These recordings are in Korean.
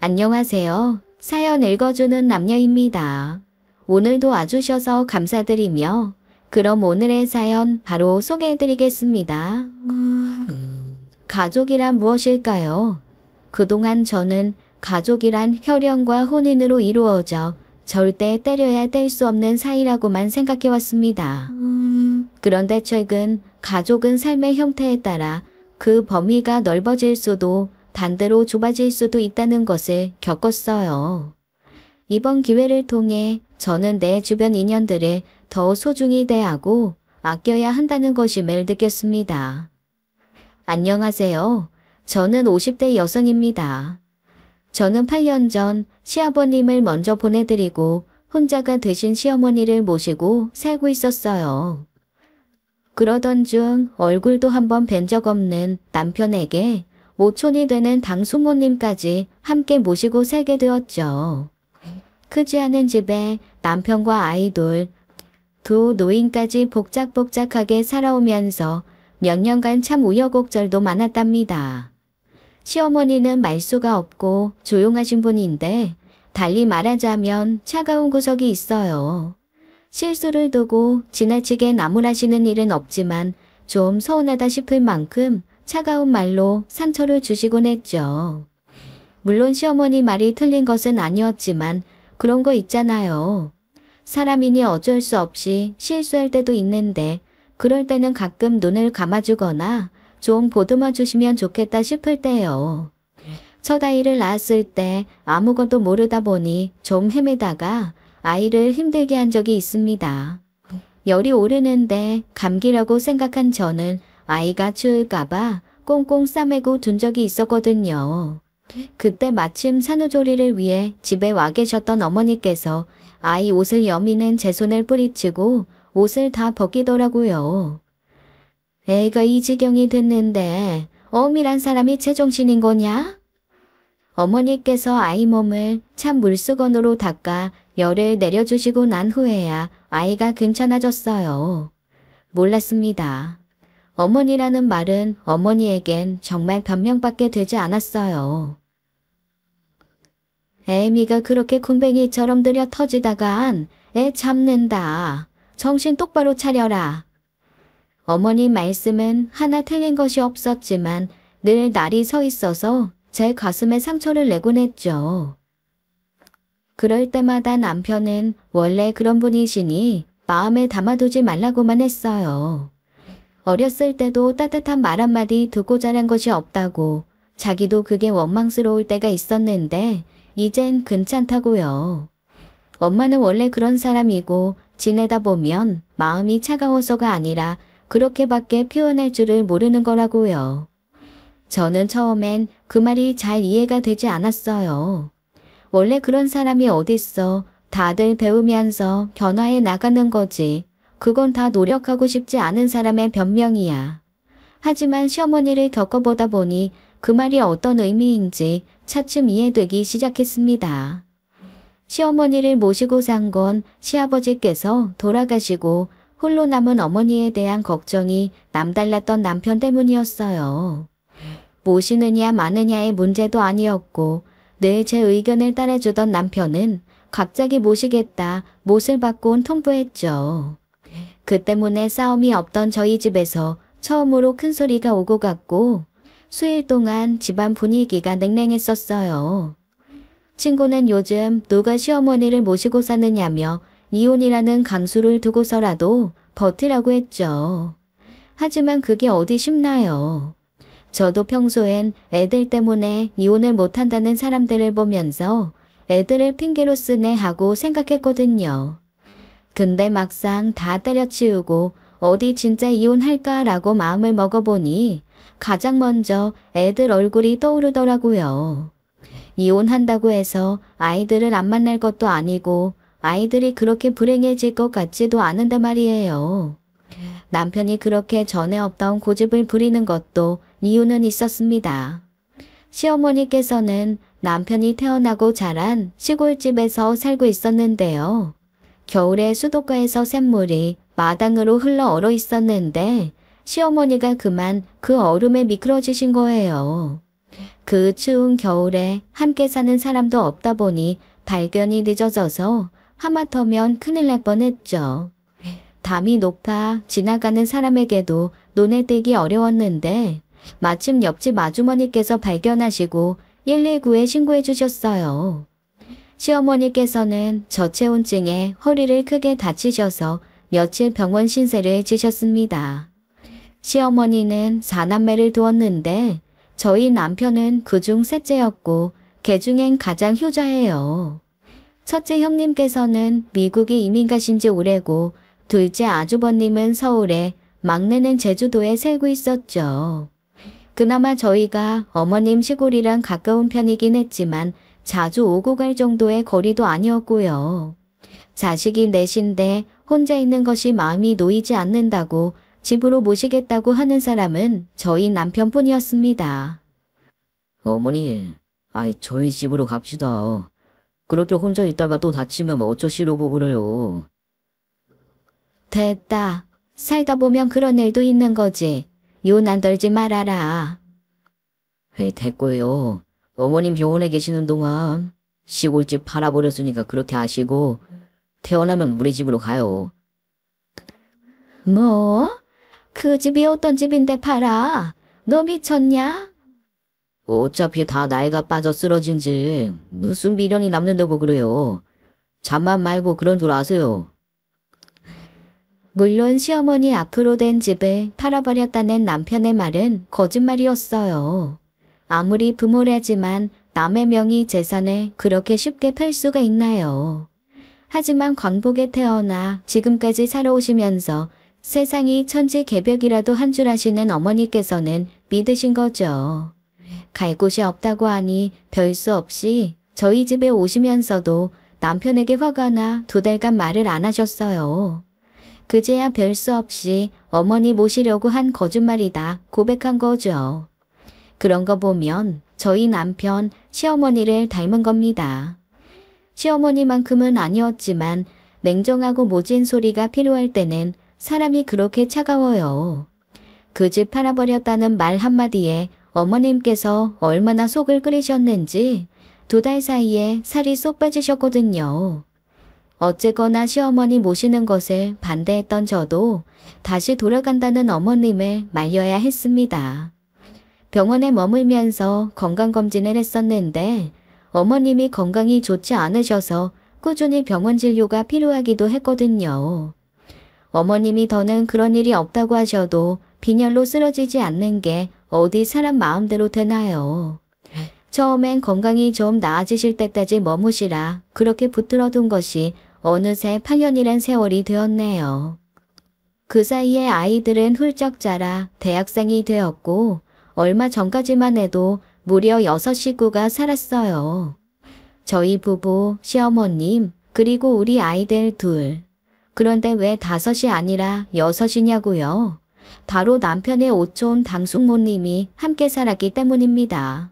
안녕하세요. 사연 읽어주는 남녀입니다. 오늘도 와주셔서 감사드리며 그럼 오늘의 사연 바로 소개해드리겠습니다. 가족이란 무엇일까요? 그동안 저는 가족이란 혈연과 혼인으로 이루어져 절대 때려야 뗄 수 없는 사이라고만 생각해왔습니다. 그런데 최근 가족은 삶의 형태에 따라 그 범위가 넓어질 수도 반대로 좁아질 수도 있다는 것을 겪었어요. 이번 기회를 통해 저는 내 주변 인연들을 더 소중히 대하고 아껴야 한다는 것임을 느꼈습니다. 안녕하세요. 저는 50대 여성입니다. 저는 8년 전 시아버님을 먼저 보내드리고 혼자가 되신 시어머니를 모시고 살고 있었어요. 그러던 중 얼굴도 한번 뵌 적 없는 남편에게 모촌이 되는 당숙모님까지 함께 모시고 살게 되었죠. 크지 않은 집에 남편과 아이돌, 두 노인까지 복작복작하게 살아오면서 몇 년간 참 우여곡절도 많았답니다. 시어머니는 말수가 없고 조용하신 분인데 달리 말하자면 차가운 구석이 있어요. 실수를 두고 지나치게 나무라시는 일은 없지만 좀 서운하다 싶을 만큼 차가운 말로 상처를 주시곤 했죠. 물론 시어머니 말이 틀린 것은 아니었지만 그런 거 있잖아요. 사람이니 어쩔 수 없이 실수할 때도 있는데 그럴 때는 가끔 눈을 감아주거나 좀 보듬어 주시면 좋겠다 싶을 때요. 첫 아이를 낳았을 때 아무것도 모르다 보니 좀 헤매다가 아이를 힘들게 한 적이 있습니다. 열이 오르는데 감기라고 생각한 저는 아이가 추울까봐 꽁꽁 싸매고 둔 적이 있었거든요. 그때 마침 산후조리를 위해 집에 와 계셨던 어머니께서 아이 옷을 여미는 제 손을 뿌리치고 옷을 다 벗기더라고요. 애가 이 지경이 됐는데 엄이란 사람이 제정신인 거냐? 어머니께서 아이 몸을 찬 물수건으로 닦아 열을 내려주시고 난 후에야 아이가 괜찮아졌어요. 몰랐습니다. 어머니라는 말은 어머니에겐 정말 변명밖에 되지 않았어요. 애미가 그렇게 쿵뱅이처럼 들여 터지다간 애 잡는다. 정신 똑바로 차려라. 어머니 말씀은 하나 틀린 것이 없었지만 늘 날이 서 있어서 제 가슴에 상처를 내곤 했죠. 그럴 때마다 남편은 원래 그런 분이시니 마음에 담아두지 말라고만 했어요. 어렸을 때도 따뜻한 말 한마디 듣고 자란 것이 없다고 자기도 그게 원망스러울 때가 있었는데 이젠 괜찮다고요. 엄마는 원래 그런 사람이고 지내다 보면 마음이 차가워서가 아니라 그렇게밖에 표현할 줄을 모르는 거라고요. 저는 처음엔 그 말이 잘 이해가 되지 않았어요. 원래 그런 사람이 어딨어. 다들 배우면서 변화해 나가는 거지. 그건 다 노력하고 싶지 않은 사람의 변명이야. 하지만 시어머니를 겪어보다 보니 그 말이 어떤 의미인지 차츰 이해되기 시작했습니다. 시어머니를 모시고 산 건 시아버지께서 돌아가시고 홀로 남은 어머니에 대한 걱정이 남달랐던 남편 때문이었어요. 모시느냐 마느냐의 문제도 아니었고 늘 제 의견을 따라주던 남편은 갑자기 모시겠다 못을 받곤 통보했죠. 그 때문에 싸움이 없던 저희 집에서 처음으로 큰 소리가 오고 갔고 수일 동안 집안 분위기가 냉랭했었어요. 친구는 요즘 누가 시어머니를 모시고 사느냐며 이혼이라는 강수를 두고서라도 버티라고 했죠. 하지만 그게 어디 쉽나요. 저도 평소엔 애들 때문에 이혼을 못한다는 사람들을 보면서 애들을 핑계로 쓰네 하고 생각했거든요. 근데 막상 다 때려치우고 어디 진짜 이혼할까라고 마음을 먹어보니 가장 먼저 애들 얼굴이 떠오르더라고요. 이혼한다고 해서 아이들을 안 만날 것도 아니고 아이들이 그렇게 불행해질 것 같지도 않은데 말이에요. 남편이 그렇게 전에 없던 고집을 부리는 것도 이유는 있었습니다. 시어머니께서는 남편이 태어나고 자란 시골집에서 살고 있었는데요. 겨울에 수도가에서 샘물이 마당으로 흘러 얼어 있었는데 시어머니가 그만 그 얼음에 미끄러지신 거예요. 그 추운 겨울에 함께 사는 사람도 없다 보니 발견이 늦어져서 하마터면 큰일 날 뻔했죠. 담이 높아 지나가는 사람에게도 눈에 띄기 어려웠는데 마침 옆집 아주머니께서 발견하시고 119에 신고해 주셨어요. 시어머니께서는 저체온증에 허리를 크게 다치셔서 며칠 병원 신세를 지셨습니다. 시어머니는 4남매를 두었는데 저희 남편은 그중 셋째였고 개중엔 가장 효자예요. 첫째 형님께서는 미국에 이민 가신 지 오래고 둘째 아주버님은 서울에, 막내는 제주도에 살고 있었죠. 그나마 저희가 어머님 시골이랑 가까운 편이긴 했지만 자주 오고 갈 정도의 거리도 아니었고요. 자식이 넷인데 혼자 있는 것이 마음이 놓이지 않는다고 집으로 모시겠다고 하는 사람은 저희 남편뿐이었습니다. 어머니, 저희 집으로 갑시다. 그렇게 혼자 있다가 또 다치면 어쩌시려고 그래요. 됐다. 살다 보면 그런 일도 있는 거지. 요난 떨지 말아라. 됐고요. 어머님 병원에 계시는 동안 시골집 팔아버렸으니까 그렇게 하시고 태어나면 우리 집으로 가요. 뭐? 그 집이 어떤 집인데 팔아? 너 미쳤냐? 어차피 다 나이가 빠져 쓰러진 집 무슨 미련이 남는다고 그래요. 잠만 말고 그런 줄 아세요. 물론 시어머니 앞으로 된 집을 팔아버렸다는 남편의 말은 거짓말이었어요. 아무리 부모라지만 남의 명의 재산을 그렇게 쉽게 팔 수가 있나요? 하지만 광복에 태어나 지금까지 살아오시면서 세상이 천지개벽이라도 한 줄 아시는 어머니께서는 믿으신 거죠. 갈 곳이 없다고 하니 별 수 없이 저희 집에 오시면서도 남편에게 화가 나 2달간 말을 안 하셨어요. 그제야 별 수 없이 어머니 모시려고 한 거짓말이다 고백한 거죠. 그런 거 보면 저희 남편, 시어머니를 닮은 겁니다. 시어머니만큼은 아니었지만 냉정하고 모진 소리가 필요할 때는 사람이 그렇게 차가워요. 그 집 팔아버렸다는 말 한마디에 어머님께서 얼마나 속을 끓이셨는지 2달 사이에 살이 쏙 빠지셨거든요. 어쨌거나 시어머니 모시는 것을 반대했던 저도 다시 돌아간다는 어머님을 말려야 했습니다. 병원에 머물면서 건강검진을 했었는데 어머님이 건강이 좋지 않으셔서 꾸준히 병원 진료가 필요하기도 했거든요. 어머님이 더는 그런 일이 없다고 하셔도 빈혈로 쓰러지지 않는 게 어디 사람 마음대로 되나요? 처음엔 건강이 좀 나아지실 때까지 머무시라 그렇게 붙들어둔 것이 어느새 8년이란 세월이 되었네요. 그 사이에 아이들은 훌쩍 자라 대학생이 되었고 얼마 전까지만 해도 무려 6 식구가 살았어요. 저희 부부, 시어머님, 그리고 우리 아이들 2. 그런데 왜 5이 아니라 6이냐고요? 바로 남편의 오촌 당숙모님이 함께 살았기 때문입니다.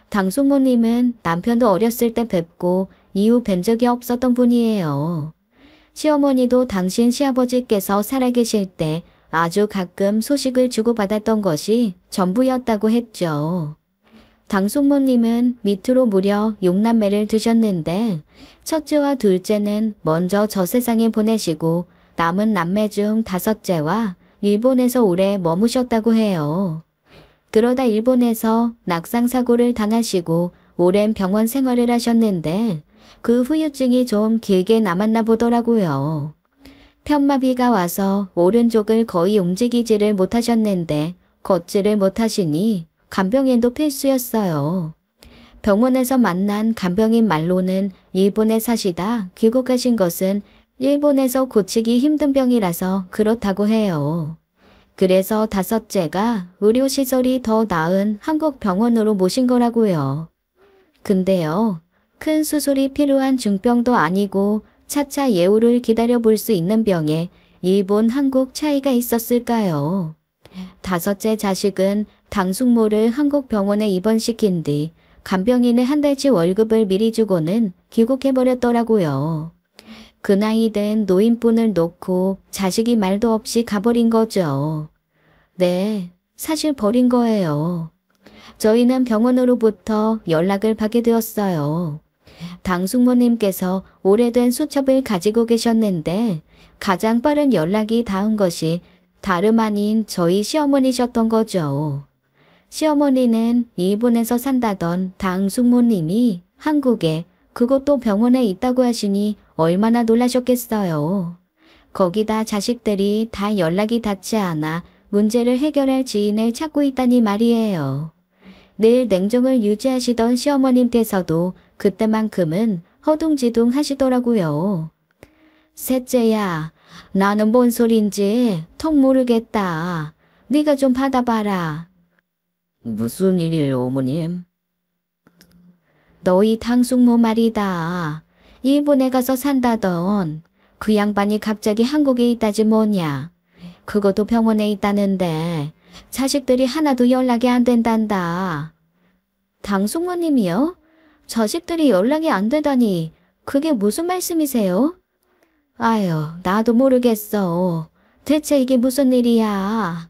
당숙모님은 남편도 어렸을 때 뵙고 이후 뵌 적이 없었던 분이에요. 시어머니도 당신 시아버지께서 살아계실 때 아주 가끔 소식을 주고받았던 것이 전부였다고 했죠. 당숙모님은 밑으로 무려 6남매를 두셨는데 첫째와 둘째는 먼저 저 세상에 보내시고 남은 남매 중 5째와 일본에서 오래 머무셨다고 해요. 그러다 일본에서 낙상사고를 당하시고 오랜 병원 생활을 하셨는데 그 후유증이 좀 길게 남았나 보더라고요. 편마비가 와서 오른쪽을 거의 움직이지를 못하셨는데 걷지를 못하시니 간병인도 필수였어요. 병원에서 만난 간병인 말로는 일본에 사시다 귀국하신 것은 일본에서 고치기 힘든 병이라서 그렇다고 해요. 그래서 5째가 의료시설이 더 나은 한국 병원으로 모신 거라고요. 근데요, 큰 수술이 필요한 중병도 아니고 차차 예우를 기다려 볼 수 있는 병에 일본, 한국 차이가 있었을까요? 5째 자식은 당숙모를 한국 병원에 입원시킨 뒤 간병인의 1달치 월급을 미리 주고는 귀국해버렸더라고요. 그 나이 된 노인분을 놓고 자식이 말도 없이 가버린 거죠. 네, 사실 버린 거예요. 저희는 병원으로부터 연락을 받게 되었어요. 당숙모님께서 오래된 수첩을 가지고 계셨는데 가장 빠른 연락이 닿은 것이 다름 아닌 저희 시어머니셨던 거죠. 시어머니는 일본에서 산다던 당숙모님이 한국에 그것도 병원에 있다고 하시니 얼마나 놀라셨겠어요. 거기다 자식들이 다 연락이 닿지 않아 문제를 해결할 지인을 찾고 있다니 말이에요. 늘 냉정을 유지하시던 시어머님께서도 그때만큼은 허둥지둥 하시더라고요. 셋째야, 나는 뭔 소린지 통 모르겠다. 네가 좀 받아봐라. 무슨 일이에요, 어머님? 너희 당숙모 말이다. 일본에 가서 산다던 그 양반이 갑자기 한국에 있다지 뭐냐. 그것도 병원에 있다는데 자식들이 하나도 연락이 안 된단다. 당숙모님이요? 자식들이 연락이 안 되다니 그게 무슨 말씀이세요? 아유, 나도 모르겠어. 대체 이게 무슨 일이야.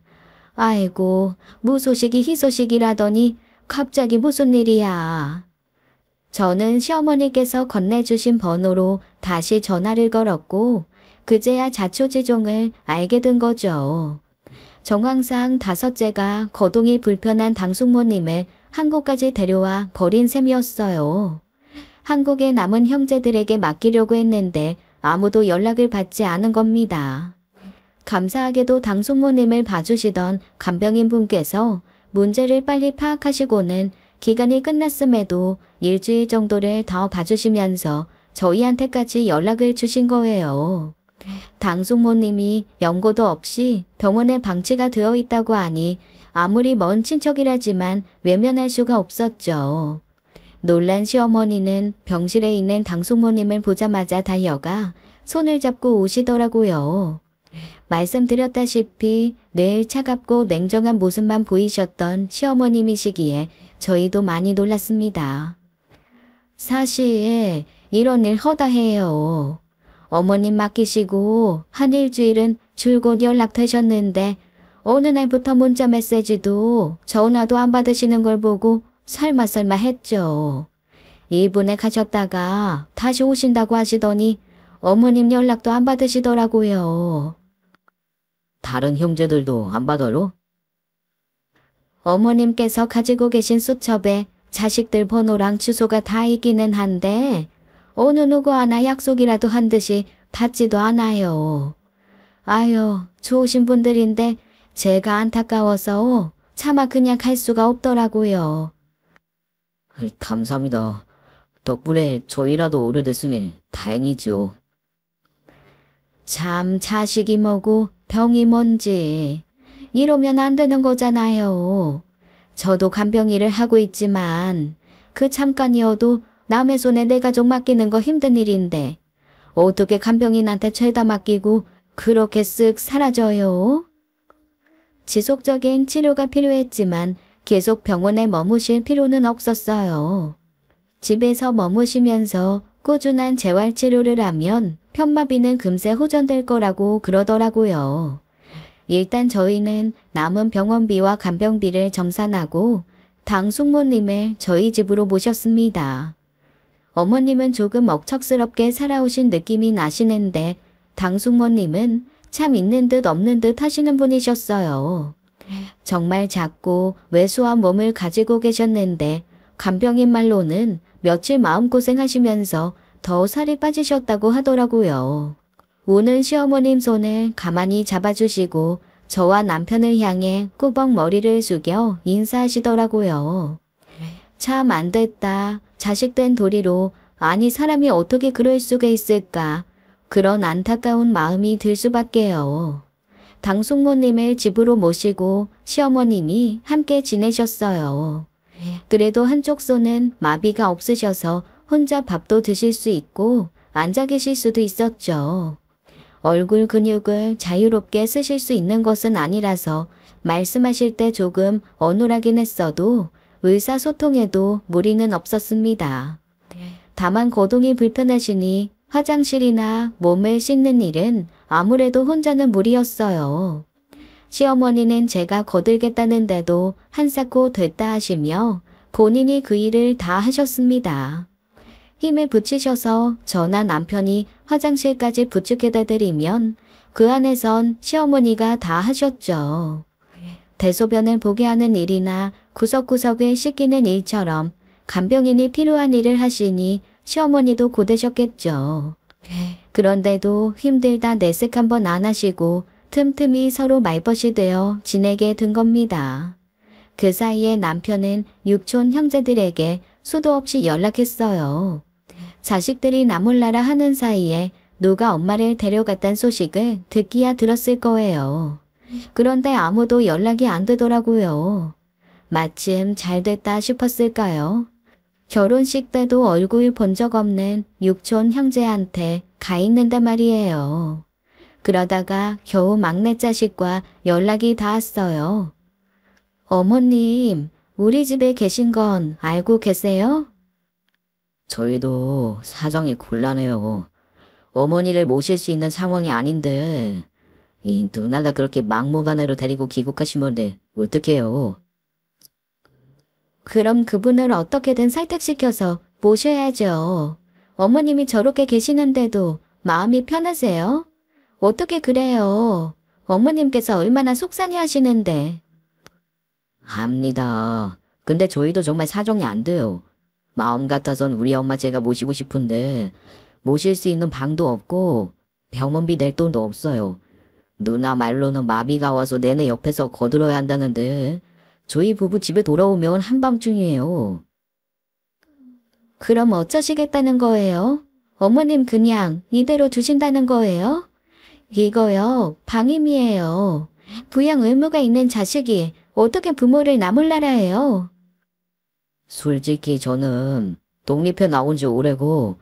아이고, 무소식이 희소식이라더니 갑자기 무슨 일이야. 저는 시어머니께서 건네주신 번호로 다시 전화를 걸었고 그제야 자초지종을 알게 된 거죠. 정황상 다섯째가 거동이 불편한 당숙모님을 한국까지 데려와 버린 셈이었어요. 한국에 남은 형제들에게 맡기려고 했는데 아무도 연락을 받지 않은 겁니다. 감사하게도 당숙모님을 봐주시던 간병인 분께서 문제를 빨리 파악하시고는 기간이 끝났음에도 일주일 정도를 더 봐주시면서 저희한테까지 연락을 주신 거예요. 당숙모님이 연고도 없이 병원에 방치가 되어 있다고 하니 아무리 먼 친척이라지만 외면할 수가 없었죠. 놀란 시어머니는 병실에 있는 당숙모님을 보자마자 달려가 손을 잡고 우시더라고요. 말씀드렸다시피 늘 차갑고 냉정한 모습만 보이셨던 시어머님이시기에 저희도 많이 놀랐습니다. 사실 이런 일 허다해요. 어머님 맡기시고 한 일주일은 줄곧 연락되셨는데 어느 날부터 문자 메시지도 전화도 안 받으시는 걸 보고 설마 했죠. 일본에 가셨다가 다시 오신다고 하시더니 어머님 연락도 안 받으시더라고요. 다른 형제들도 안 받아요? 어머님께서 가지고 계신 수첩에 자식들 번호랑 주소가 다 있기는 한데 어느 누구 하나 약속이라도 한 듯이 받지도 않아요. 아유, 좋으신 분들인데 제가 안타까워서 차마 그냥 갈 수가 없더라고요. 감사합니다. 덕분에 저희라도 오래됐으니 다행이죠. 참 자식이 뭐고 병이 뭔지 이러면 안 되는 거잖아요. 저도 간병일을 하고 있지만 그 잠깐이어도 남의 손에 내 가족 맡기는 거 힘든 일인데 어떻게 간병인한테 죄다 맡기고 그렇게 쓱 사라져요? 지속적인 치료가 필요했지만 계속 병원에 머무실 필요는 없었어요. 집에서 머무시면서 꾸준한 재활치료를 하면 편마비는 금세 호전될 거라고 그러더라고요. 일단 저희는 남은 병원비와 간병비를 정산하고 당숙모님을 저희 집으로 모셨습니다. 어머님은 조금 억척스럽게 살아오신 느낌이 나시는데 당숙모님은 참 있는 듯 없는 듯 하시는 분이셨어요. 정말 작고 왜소한 몸을 가지고 계셨는데 간병인 말로는 며칠 마음고생하시면서 더 살이 빠지셨다고 하더라고요. 우는 시어머님 손을 가만히 잡아주시고 저와 남편을 향해 꾸벅 머리를 숙여 인사하시더라고요. 참 안됐다. 자식된 도리로 아니 사람이 어떻게 그럴 수가 있을까. 그런 안타까운 마음이 들 수밖에요. 당숙모님을 집으로 모시고 시어머님이 함께 지내셨어요. 그래도 한쪽 손은 마비가 없으셔서 혼자 밥도 드실 수 있고 앉아 계실 수도 있었죠. 얼굴 근육을 자유롭게 쓰실 수 있는 것은 아니라서 말씀하실 때 조금 어눌하긴 했어도 의사소통에도 무리는 없었습니다. 다만 거동이 불편하시니 화장실이나 몸을 씻는 일은 아무래도 혼자는 무리였어요. 시어머니는 제가 거들겠다는데도 한사코 됐다 하시며 본인이 그 일을 다 하셨습니다. 힘을 붙이셔서 저나 남편이 화장실까지 부축해다 드리면 그 안에선 시어머니가 다 하셨죠. 대소변을 보게 하는 일이나 구석구석을 씻기는 일처럼 간병인이 필요한 일을 하시니 시어머니도 고되셨겠죠. 그런데도 힘들다 내색 한번 안 하시고 틈틈이 서로 말벗이 되어 지내게 된 겁니다. 그 사이에 남편은 육촌 형제들에게 수도 없이 연락했어요. 자식들이 나몰라라 하는 사이에 누가 엄마를 데려갔단 소식을 듣기야 들었을 거예요. 그런데 아무도 연락이 안 되더라고요. 마침 잘 됐다 싶었을까요? 결혼식 때도 얼굴 본 적 없는 육촌 형제한테 가 있는단 말이에요. 그러다가 겨우 막내 자식과 연락이 닿았어요. 어머님, 우리 집에 계신 건 알고 계세요? 저희도 사정이 곤란해요. 어머니를 모실 수 있는 상황이 아닌데 이 누나가 그렇게 막무가내로 데리고 귀국하시면 어떡해요. 그럼 그분을 어떻게든 설득시켜서 모셔야죠. 어머님이 저렇게 계시는데도 마음이 편하세요? 어떻게 그래요? 어머님께서 얼마나 속상해 하시는데. 합니다. 근데 저희도 정말 사정이 안 돼요. 마음 같아선 우리 엄마 제가 모시고 싶은데 모실 수 있는 방도 없고 병원비 낼 돈도 없어요. 누나 말로는 마비가 와서 내내 옆에서 거들어야 한다는데 저희 부부 집에 돌아오면 한밤중이에요. 그럼 어쩌시겠다는 거예요? 어머님 그냥 이대로 두신다는 거예요? 이거요, 방임이에요. 부양 의무가 있는 자식이 어떻게 부모를 나몰라라 해요? 솔직히 저는 독립해 나온 지 오래고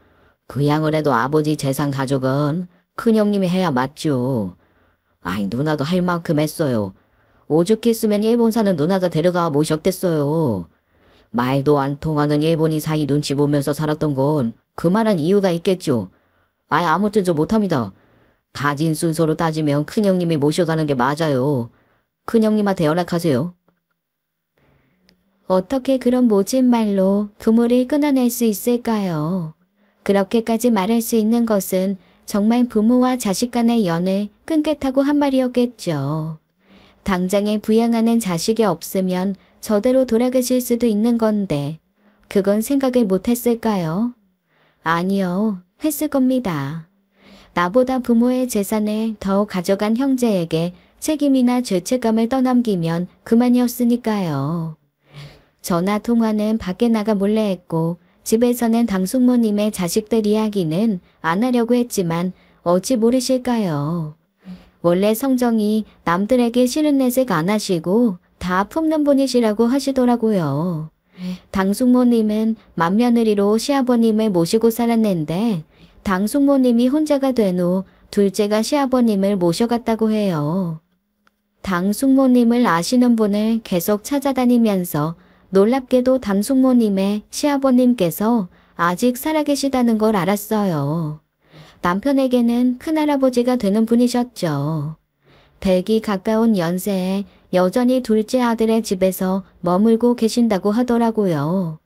그 양을 해도 아버지 재산 가족은 큰형님이 해야 맞죠. 아이 누나도 할 만큼 했어요. 오죽했으면 일본 사는 누나가 데려가 모셨댔어요. 말도 안 통하는 일본이 사이 눈치 보면서 살았던 건 그만한 이유가 있겠죠. 아무튼 저 못합니다. 가진 순서로 따지면 큰형님이 모셔가는 게 맞아요. 큰형님한테 연락하세요. 어떻게 그런 모진 말로 부모를 끊어낼 수 있을까요? 그렇게까지 말할 수 있는 것은 정말 부모와 자식 간의 연을 끊겠다고 한 말이었겠죠. 당장에 부양하는 자식이 없으면 저대로 돌아가실 수도 있는 건데 그건 생각을 못했을까요? 아니요, 했을 겁니다. 나보다 부모의 재산을 더 가져간 형제에게 책임이나 죄책감을 떠넘기면 그만이었으니까요. 전화 통화는 밖에 나가 몰래 했고 집에서는 당숙모님의 자식들 이야기는 안 하려고 했지만 어찌 모르실까요? 원래 성정이 남들에게 싫은 내색 안 하시고 다 품는 분이시라고 하시더라고요. 당숙모님은 맏며느리로 시아버님을 모시고 살았는데 당숙모님이 혼자가 된 후 둘째가 시아버님을 모셔갔다고 해요. 당숙모님을 아시는 분을 계속 찾아다니면서 놀랍게도 당숙모님의 시아버님께서 아직 살아계시다는 걸 알았어요. 남편에게는 큰할아버지가 되는 분이셨죠. 100이 가까운 연세에 여전히 둘째 아들의 집에서 머물고 계신다고 하더라고요.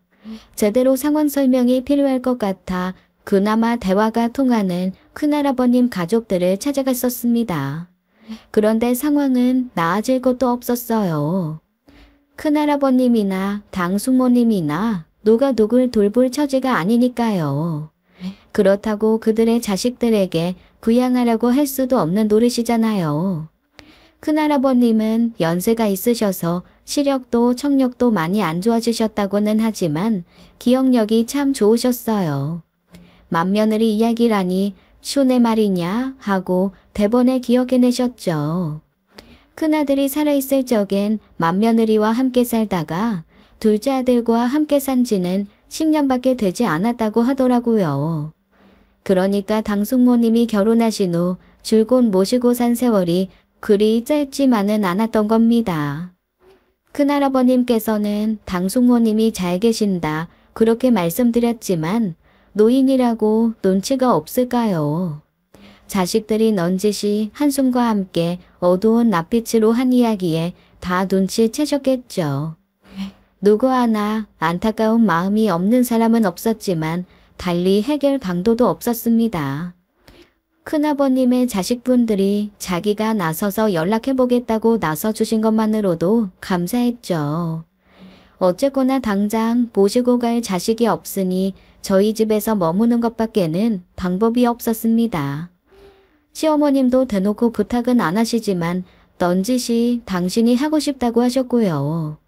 제대로 상황 설명이 필요할 것 같아 그나마 대화가 통하는 큰할아버님 가족들을 찾아갔었습니다. 그런데 상황은 나아질 것도 없었어요. 큰할아버님이나 당숙모님이나 누가 누굴 돌볼 처지가 아니니까요. 그렇다고 그들의 자식들에게 부양하라고 할 수도 없는 노릇이잖아요. 큰할아버님은 연세가 있으셔서 시력도 청력도 많이 안 좋아지셨다고는 하지만 기억력이 참 좋으셨어요. 맏며느리 이야기라니 쇼네 말이냐 하고 대본에 기억해내셨죠. 큰아들이 살아있을 적엔 맏며느리와 함께 살다가 둘째 아들과 함께 산 지는 10년밖에 되지 않았다고 하더라고요. 그러니까 당숙모님이 결혼하신 후 줄곧 모시고 산 세월이 그리 짧지만은 않았던 겁니다. 큰할아버님께서는 당숙모님이 잘 계신다 그렇게 말씀드렸지만 노인이라고 눈치가 없을까요? 자식들이 넌지시 한숨과 함께 어두운 낯빛으로 한 이야기에 다 눈치채셨겠죠. 누구 하나 안타까운 마음이 없는 사람은 없었지만 달리 해결 방도도 없었습니다. 큰아버님의 자식분들이 자기가 나서서 연락해보겠다고 나서주신 것만으로도 감사했죠. 어쨌거나 당장 모시고 갈 자식이 없으니 저희 집에서 머무는 것밖에는 방법이 없었습니다. 시어머님도 대놓고 부탁은 안 하시지만 넌지시 당신이 하고 싶다고 하셨고요.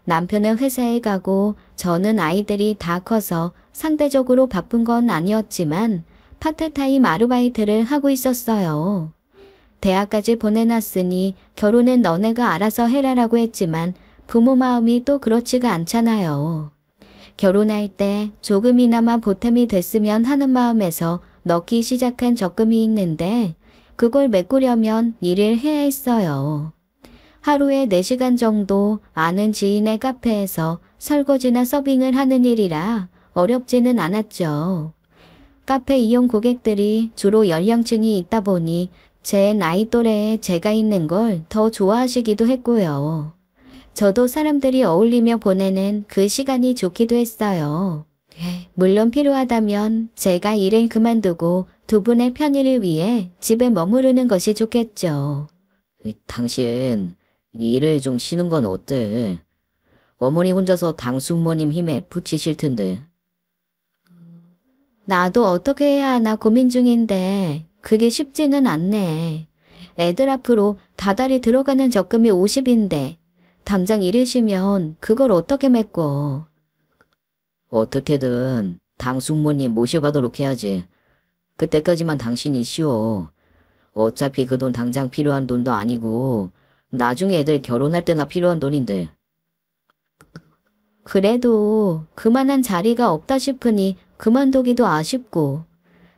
남편은 회사에 가고 저는 아이들이 다 커서 상대적으로 바쁜 건 아니었지만 파트타임 아르바이트를 하고 있었어요. 대학까지 보내놨으니 결혼은 너네가 알아서 해라라고 했지만 부모 마음이 또 그렇지가 않잖아요. 결혼할 때 조금이나마 보탬이 됐으면 하는 마음에서 넣기 시작한 적금이 있는데 그걸 메꾸려면 일을 해야 했어요. 하루에 4시간 정도 아는 지인의 카페에서 설거지나 서빙을 하는 일이라 어렵지는 않았죠. 카페 이용 고객들이 주로 연령층이 있다 보니 제 나이 또래에 제가 있는 걸 더 좋아하시기도 했고요. 저도 사람들이 어울리며 보내는 그 시간이 좋기도 했어요. 물론 필요하다면 제가 일을 그만두고 두 분의 편의를 위해 집에 머무르는 것이 좋겠죠. 당신 일을 좀 쉬는 건 어때? 어머니 혼자서 당숙모님 힘에 부치실 텐데. 나도 어떻게 해야 하나 고민 중인데 그게 쉽지는 않네. 애들 앞으로 다달이 들어가는 적금이 50인데 당장 일을 쉬면 그걸 어떻게 메꿔. 어떻게든 당숙모님 모셔가도록 해야지. 그때까지만 당신이 쉬어. 어차피 그 돈 당장 필요한 돈도 아니고 나중에 애들 결혼할 때나 필요한 돈인데. 그래도 그만한 자리가 없다 싶으니 그만두기도 아쉽고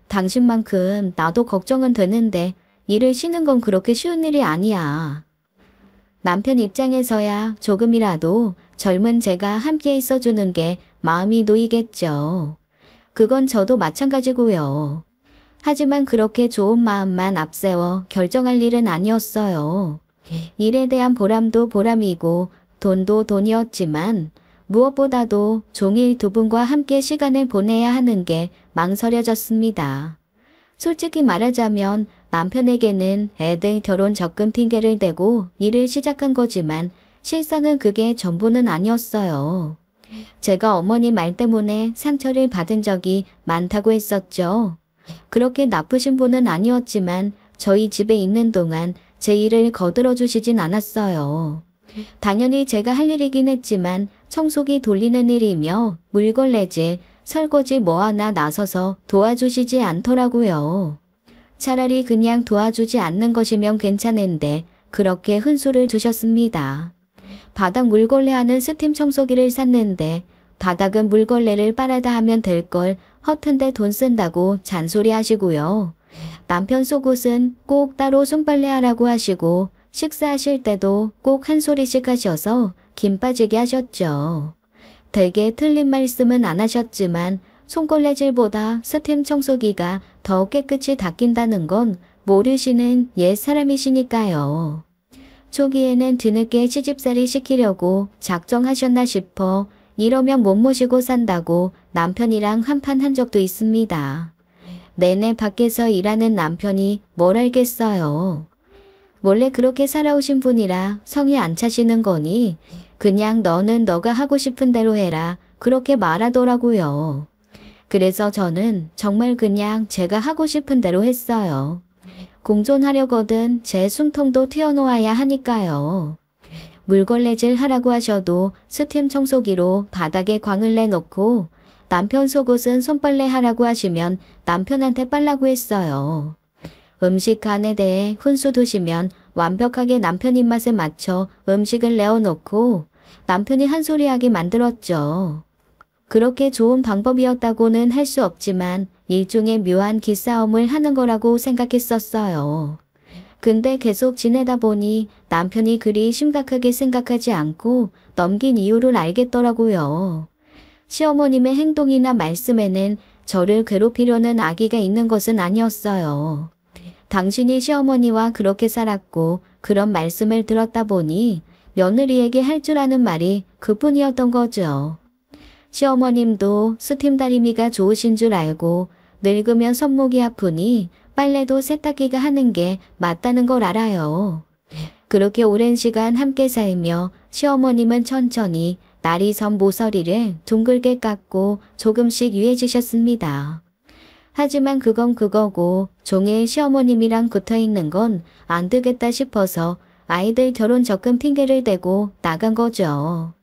당신만큼 나도 걱정은 되는데 일을 쉬는 건 그렇게 쉬운 일이 아니야. 남편 입장에서야 조금이라도 젊은 제가 함께 있어주는 게 마음이 놓이겠죠. 그건 저도 마찬가지고요. 하지만 그렇게 좋은 마음만 앞세워 결정할 일은 아니었어요. 일에 대한 보람도 보람이고 돈도 돈이었지만 무엇보다도 종일 두 분과 함께 시간을 보내야 하는 게 망설여졌습니다. 솔직히 말하자면 남편에게는 애들 결혼 적금 핑계를 대고 일을 시작한 거지만 실상은 그게 전부는 아니었어요. 제가 어머니 말 때문에 상처를 받은 적이 많다고 했었죠. 그렇게 나쁘신 분은 아니었지만 저희 집에 있는 동안 제 일을 거들어 주시진 않았어요. 당연히 제가 할 일이긴 했지만 청소기 돌리는 일이며 물걸레질, 설거지 뭐 하나 나서서 도와주시지 않더라고요. 차라리 그냥 도와주지 않는 것이면 괜찮은데 그렇게 훈수를 두셨습니다. 바닥 물걸레 하는 스팀 청소기를 샀는데 바닥은 물걸레를 빨아다 하면 될 걸 허튼데 돈 쓴다고 잔소리 하시고요. 남편 속옷은 꼭 따로 손빨래 하라고 하시고 식사하실 때도 꼭 한 소리씩 하셔서 김 빠지게 하셨죠. 되게 틀린 말씀은 안 하셨지만 손걸레질보다 스팀 청소기가 더 깨끗이 닦인다는 건 모르시는 옛 사람이시니까요. 초기에는 뒤늦게 시집살이 시키려고 작정하셨나 싶어 이러면 못 모시고 산다고 남편이랑 한판 한 적도 있습니다. 내내 밖에서 일하는 남편이 뭘 알겠어요. 원래 그렇게 살아오신 분이라 성이 안 차시는 거니 그냥 너는 너가 하고 싶은 대로 해라 그렇게 말하더라고요. 그래서 저는 정말 그냥 제가 하고 싶은 대로 했어요. 공존하려거든 제 숨통도 튀어놓아야 하니까요. 물걸레질 하라고 하셔도 스팀 청소기로 바닥에 광을 내놓고 남편 속옷은 손빨래 하라고 하시면 남편한테 빨라고 했어요. 음식 간에 대해 훈수 두시면 완벽하게 남편 입맛에 맞춰 음식을 내어놓고 남편이 한 소리 하게 만들었죠. 그렇게 좋은 방법이었다고는 할 수 없지만 일종의 묘한 기싸움을 하는 거라고 생각했었어요. 근데 계속 지내다 보니 남편이 그리 심각하게 생각하지 않고 넘긴 이유를 알겠더라고요. 시어머님의 행동이나 말씀에는 저를 괴롭히려는 악의가 있는 것은 아니었어요. 당신이 시어머니와 그렇게 살았고 그런 말씀을 들었다 보니 며느리에게 할 줄 아는 말이 그뿐이었던 거죠. 시어머님도 스팀다리미가 좋으신 줄 알고 늙으면 손목이 아프니 빨래도 세탁기가 하는 게 맞다는 걸 알아요. 그렇게 오랜 시간 함께 살며 시어머님은 천천히 날이 선 모서리를 둥글게 깎고 조금씩 유해지셨습니다. 하지만 그건 그거고 종일 시어머님이랑 붙어있는 건 안 되겠다 싶어서 아이들 결혼 적금 핑계를 대고 나간 거죠.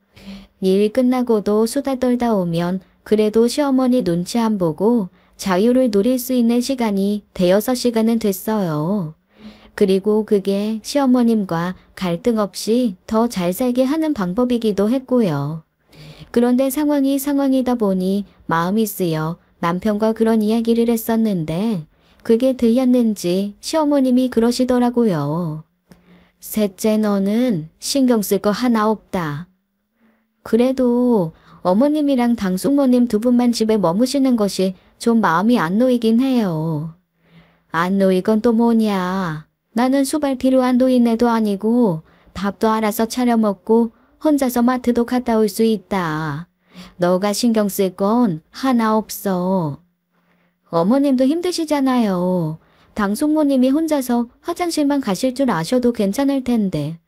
일 끝나고도 수다 떨다 오면 그래도 시어머니 눈치 안 보고 자유를 누릴 수 있는 시간이 대여섯 시간은 됐어요. 그리고 그게 시어머님과 갈등 없이 더 잘 살게 하는 방법이기도 했고요. 그런데 상황이다 보니 마음이 쓰여 남편과 그런 이야기를 했었는데 그게 들렸는지 시어머님이 그러시더라고요. 셋째 너는 신경 쓸 거 하나 없다. 그래도 어머님이랑 당숙모님 두 분만 집에 머무시는 것이 좀 마음이 안 놓이긴 해요. 안 놓이건 또 뭐냐. 나는 수발 필요한 노인네도 아니고 밥도 알아서 차려 먹고 혼자서 마트도 갔다 올 수 있다. 너가 신경 쓸 건 하나 없어. 어머님도 힘드시잖아요. 당숙모님이 혼자서 화장실만 가실 줄 아셔도 괜찮을 텐데.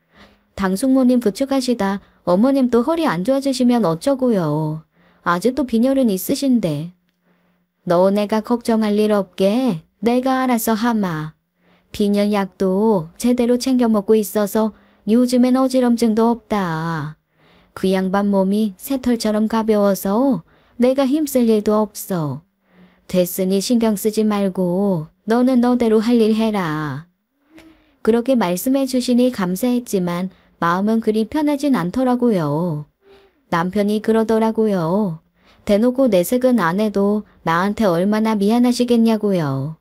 당숙모님 부축하시다 어머님 또 허리 안 좋아지시면 어쩌고요. 아직도 빈혈은 있으신데. 너네가 걱정할 일 없게 내가 알아서 하마. 빈혈 약도 제대로 챙겨 먹고 있어서 요즘엔 어지럼증도 없다. 그 양반 몸이 새털처럼 가벼워서 내가 힘쓸 일도 없어. 됐으니 신경 쓰지 말고 너는 너대로 할 일 해라. 그렇게 말씀해 주시니 감사했지만 마음은 그리 편하진 않더라고요. 남편이 그러더라고요. 대놓고 내색은 안 해도 나한테 얼마나 미안하시겠냐고요.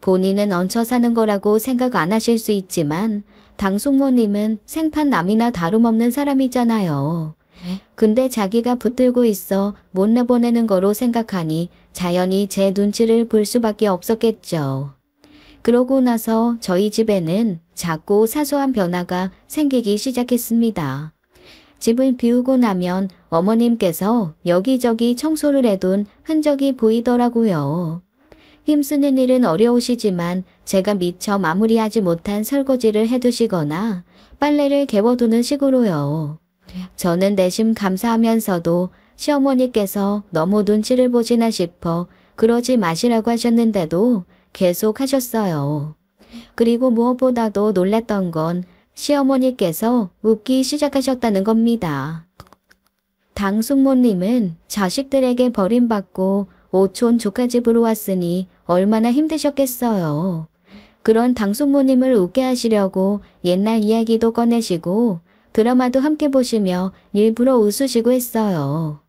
본인은 얹혀 사는 거라고 생각 안 하실 수 있지만 당숙모님은 생판 남이나 다름없는 사람이잖아요. 근데 자기가 붙들고 있어 못 내보내는 거로 생각하니 자연히 제 눈치를 볼 수밖에 없었겠죠. 그러고 나서 저희 집에는 작고 사소한 변화가 생기기 시작했습니다. 집을 비우고 나면 어머님께서 여기저기 청소를 해둔 흔적이 보이더라고요. 힘쓰는 일은 어려우시지만 제가 미처 마무리하지 못한 설거지를 해두시거나 빨래를 개워두는 식으로요. 저는 내심 감사하면서도 시어머니께서 너무 눈치를 보시나 싶어 그러지 마시라고 하셨는데도 계속 하셨어요. 그리고 무엇보다도 놀랐던 건 시어머니께서 웃기 시작하셨다는 겁니다. 당숙모님은 자식들에게 버림받고 오촌 조카집으로 왔으니 얼마나 힘드셨겠어요. 그런 당숙모님을 웃게 하시려고 옛날 이야기도 꺼내시고 드라마도 함께 보시며 일부러 웃으시고 했어요.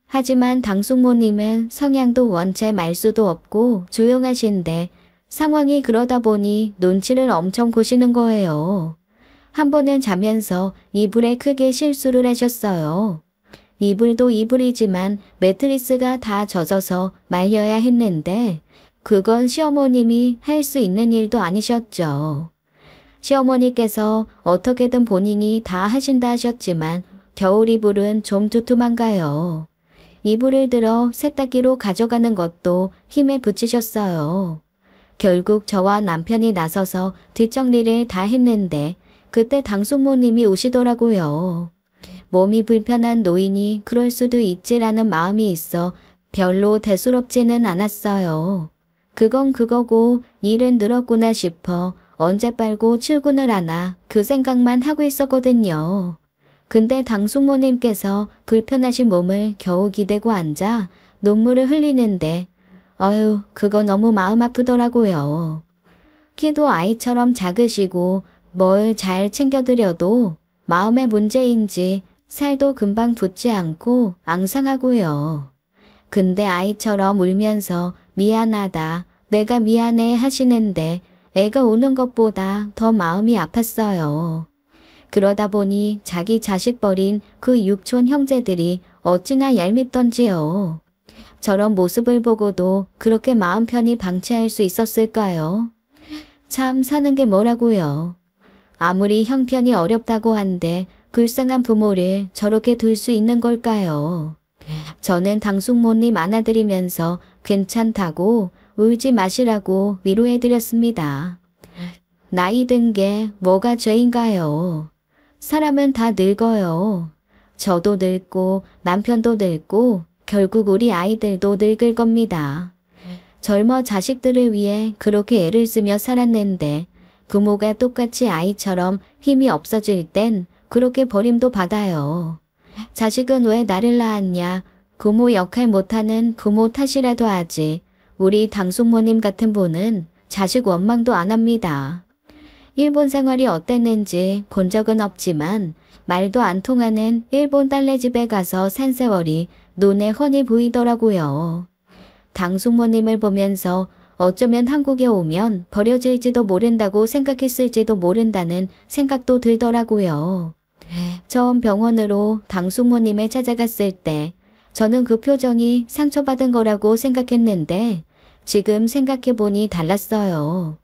하지만 당숙모님은 성향도 원체 말수도 없고 조용하신데 상황이 그러다 보니 눈치를 엄청 보시는 거예요. 한 번은 자면서 이불에 크게 실수를 하셨어요. 이불도 이불이지만 매트리스가 다 젖어서 말려야 했는데 그건 시어머님이 할 수 있는 일도 아니셨죠. 시어머니께서 어떻게든 본인이 다 하신다 하셨지만 겨울 이불은 좀 두툼한가요. 이불을 들어 세탁기로 가져가는 것도 힘에 부치셨어요. 결국 저와 남편이 나서서 뒷정리를 다 했는데 그때 당숙모님이 오시더라고요. 몸이 불편한 노인이 그럴 수도 있지라는 마음이 있어 별로 대수롭지는 않았어요. 그건 그거고 일은 늘었구나 싶어 언제 빨고 출근을 하나 그 생각만 하고 있었거든요. 근데 당숙모님께서 불편하신 몸을 겨우 기대고 앉아 눈물을 흘리는데 어휴 그거 너무 마음 아프더라고요. 키도 아이처럼 작으시고 뭘 잘 챙겨드려도 마음의 문제인지 살도 금방 붙지 않고 앙상하고요. 근데 아이처럼 울면서 미안하다, 내가 미안해 하시는데 애가 우는 것보다 더 마음이 아팠어요. 그러다 보니 자기 자식 버린 그 육촌 형제들이 어찌나 얄밉던지요. 저런 모습을 보고도 그렇게 마음 편히 방치할 수 있었을까요? 참 사는 게 뭐라고요. 아무리 형편이 어렵다고 한데 불쌍한 부모를 저렇게 둘 수 있는 걸까요? 저는 당숙모님 안아드리면서 괜찮다고 울지 마시라고 위로해드렸습니다. 나이 든 게 뭐가 죄인가요? 사람은 다 늙어요. 저도 늙고 남편도 늙고 결국 우리 아이들도 늙을 겁니다. 젊어 자식들을 위해 그렇게 애를 쓰며 살았는데 부모가 똑같이 아이처럼 힘이 없어질 땐 그렇게 버림도 받아요. 자식은 왜 나를 낳았냐? 부모 역할 못하는 부모 탓이라도 하지. 우리 당숙모님 같은 분은 자식 원망도 안 합니다. 일본 생활이 어땠는지 본 적은 없지만 말도 안 통하는 일본 딸네 집에 가서 산 세월이 눈에 훤히 보이더라고요. 당숙모님을 보면서 어쩌면 한국에 오면 버려질지도 모른다고 생각했을지도 모른다는 생각도 들더라고요. 처음 병원으로 당숙모님을 찾아갔을 때 저는 그 표정이 상처받은 거라고 생각했는데 지금 생각해보니 달랐어요.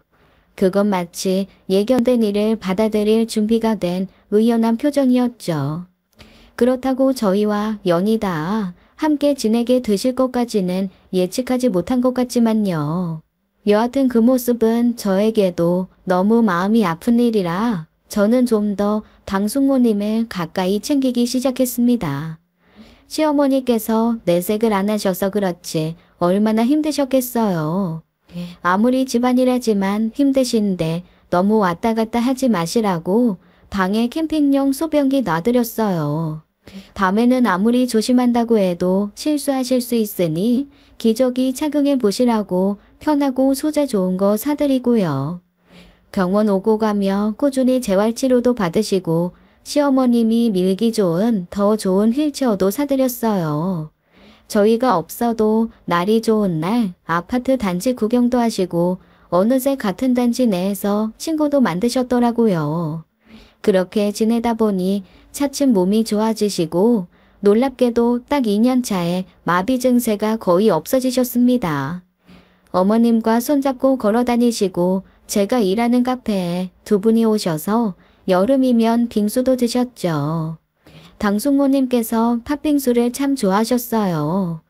그건 마치 예견된 일을 받아들일 준비가 된 의연한 표정이었죠. 그렇다고 저희와 연이다 함께 지내게 되실 것까지는 예측하지 못한 것 같지만요. 여하튼 그 모습은 저에게도 너무 마음이 아픈 일이라 저는 좀 더 당숙모님을 가까이 챙기기 시작했습니다. 시어머니께서 내색을 안 하셔서 그렇지 얼마나 힘드셨겠어요. 아무리 집안일하지만 힘드신데 너무 왔다 갔다 하지 마시라고 방에 캠핑용 소변기 놔드렸어요. 밤에는 아무리 조심한다고 해도 실수하실 수 있으니 기저귀 착용해 보시라고 편하고 소재 좋은 거 사드리고요. 병원 오고 가며 꾸준히 재활치료도 받으시고 시어머님이 밀기 좋은 더 좋은 휠체어도 사드렸어요. 저희가 없어도 날이 좋은 날 아파트 단지 구경도 하시고 어느새 같은 단지 내에서 친구도 만드셨더라고요. 그렇게 지내다 보니 차츰 몸이 좋아지시고 놀랍게도 딱 2년 차에 마비 증세가 거의 없어지셨습니다. 어머님과 손잡고 걸어 다니시고 제가 일하는 카페에 두 분이 오셔서 여름이면 빙수도 드셨죠. 당숙모님께서 팥빙수를 참 좋아하셨어요.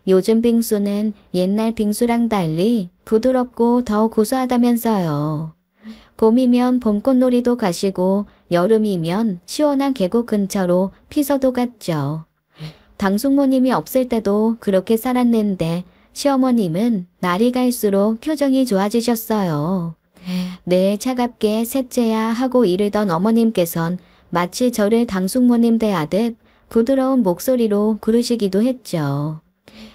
요즘 빙수는 옛날 빙수랑 달리 부드럽고 더 고소하다면서요. 봄이면 봄꽃놀이도 가시고 여름이면 시원한 계곡 근처로 피서도 갔죠. 당숙모님이 없을 때도 그렇게 살았는데 시어머님은 날이 갈수록 표정이 좋아지셨어요. 네, 차갑게 셋째야 하고 이르던 어머님께선 마치 저를 당숙모님 대하듯 부드러운 목소리로 부르시기도 했죠.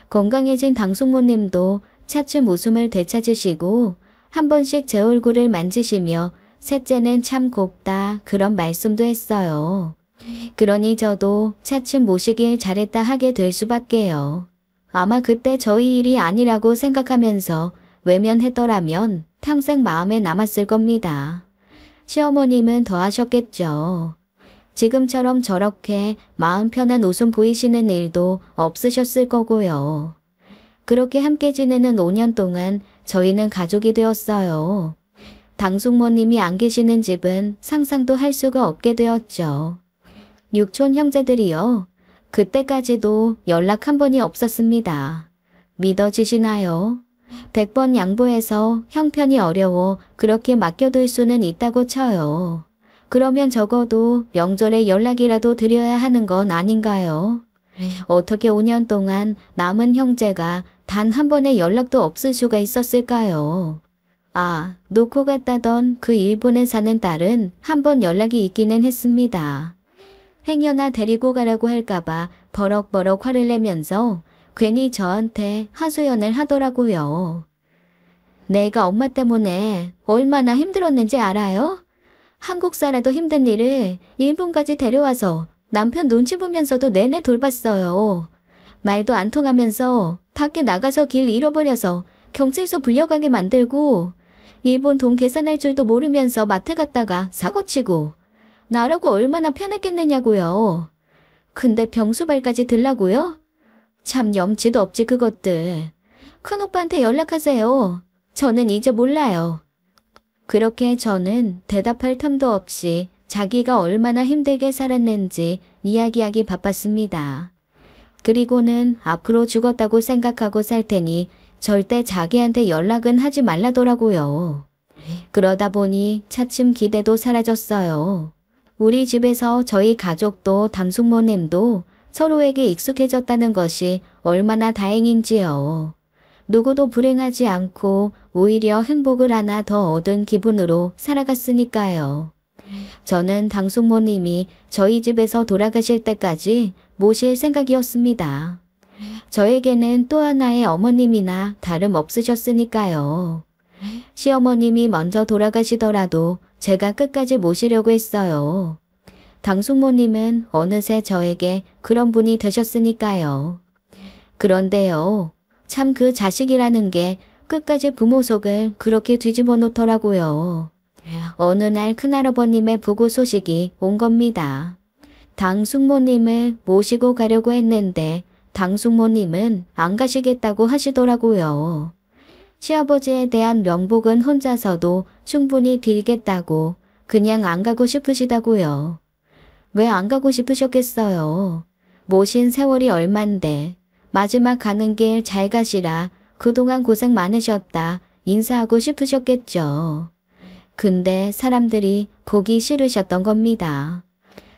건강해진 당숙모님도 차츰 웃음을 되찾으시고 한 번씩 제 얼굴을 만지시며 셋째는 참 곱다 그런 말씀도 했어요. 그러니 저도 차츰 모시길 잘했다 하게 될 수밖에요. 아마 그때 저희 일이 아니라고 생각하면서 외면했더라면 평생 마음에 남았을 겁니다. 시어머님은 더 하셨겠죠. 지금처럼 저렇게 마음 편한 웃음 보이시는 일도 없으셨을 거고요. 그렇게 함께 지내는 5년 동안 저희는 가족이 되었어요. 당숙모님이 안 계시는 집은 상상도 할 수가 없게 되었죠. 육촌 형제들이요. 그때까지도 연락 한 번이 없었습니다. 믿어지시나요? 100번 양보해서 형편이 어려워 그렇게 맡겨둘 수는 있다고 쳐요. 그러면 적어도 명절에 연락이라도 드려야 하는 건 아닌가요? 어떻게 5년 동안 남은 형제가 단 한 번의 연락도 없을 수가 있었을까요? 아, 놓고 갔다던 그 일본에 사는 딸은 한 번 연락이 있기는 했습니다. 행여나 데리고 가라고 할까봐 버럭버럭 화를 내면서 괜히 저한테 하소연을 하더라고요. 내가 엄마 때문에 얼마나 힘들었는지 알아요? 한국 살아도 힘든 일을 일본까지 데려와서 남편 눈치 보면서도 내내 돌봤어요. 말도 안 통하면서 밖에 나가서 길 잃어버려서 경찰서 불려가게 만들고 일본 돈 계산할 줄도 모르면서 마트 갔다가 사고치고 나라고 얼마나 편했겠느냐고요. 근데 병수발까지 들라고요? 참 염치도 없지 그것들. 큰오빠한테 연락하세요. 저는 이제 몰라요. 그렇게 저는 대답할 틈도 없이 자기가 얼마나 힘들게 살았는지 이야기하기 바빴습니다. 그리고는 앞으로 죽었다고 생각하고 살 테니 절대 자기한테 연락은 하지 말라더라고요. 그러다 보니 차츰 기대도 사라졌어요. 우리 집에서 저희 가족도 당숙모님도 서로에게 익숙해졌다는 것이 얼마나 다행인지요. 누구도 불행하지 않고 오히려 행복을 하나 더 얻은 기분으로 살아갔으니까요. 저는 당숙모님이 저희 집에서 돌아가실 때까지 모실 생각이었습니다. 저에게는 또 하나의 어머님이나 다름없으셨으니까요. 시어머님이 먼저 돌아가시더라도 제가 끝까지 모시려고 했어요. 당숙모님은 어느새 저에게 그런 분이 되셨으니까요. 그런데요, 참 그 자식이라는 게 끝까지 부모 속을 그렇게 뒤집어 놓더라고요. 어느 날 큰할아버님의 부고 소식이 온 겁니다. 당숙모님을 모시고 가려고 했는데 당숙모님은 안 가시겠다고 하시더라고요. 시아버지에 대한 명복은 혼자서도 충분히 빌겠다고 그냥 안 가고 싶으시다고요. 왜 안 가고 싶으셨겠어요? 모신 세월이 얼만데 마지막 가는 길 잘 가시라 그동안 고생 많으셨다 인사하고 싶으셨겠죠. 근데 사람들이 보기 싫으셨던 겁니다.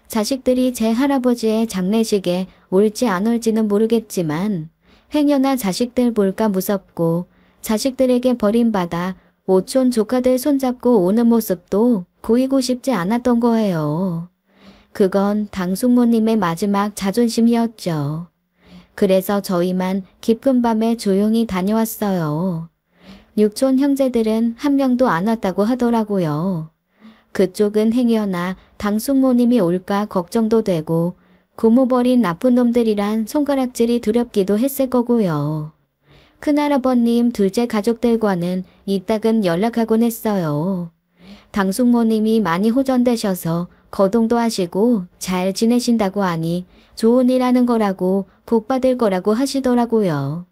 자식들이 제 할아버지의 장례식에 올지 안 올지는 모르겠지만 행여나 자식들 볼까 무섭고 자식들에게 버림받아 오촌 조카들 손잡고 오는 모습도 보이고 싶지 않았던 거예요. 그건 당숙모님의 마지막 자존심이었죠. 그래서 저희만 깊은 밤에 조용히 다녀왔어요. 육촌 형제들은 한 명도 안 왔다고 하더라고요. 그쪽은 행여나 당숙모님이 올까 걱정도 되고 고모 버린 나쁜 놈들이란 손가락질이 두렵기도 했을 거고요. 큰할아버님 둘째 가족들과는 이따금 연락하곤 했어요. 당숙모님이 많이 호전되셔서 거동도 하시고 잘 지내신다고 하니 좋은 일 하는 거라고 복 받을 거라고 하시더라고요.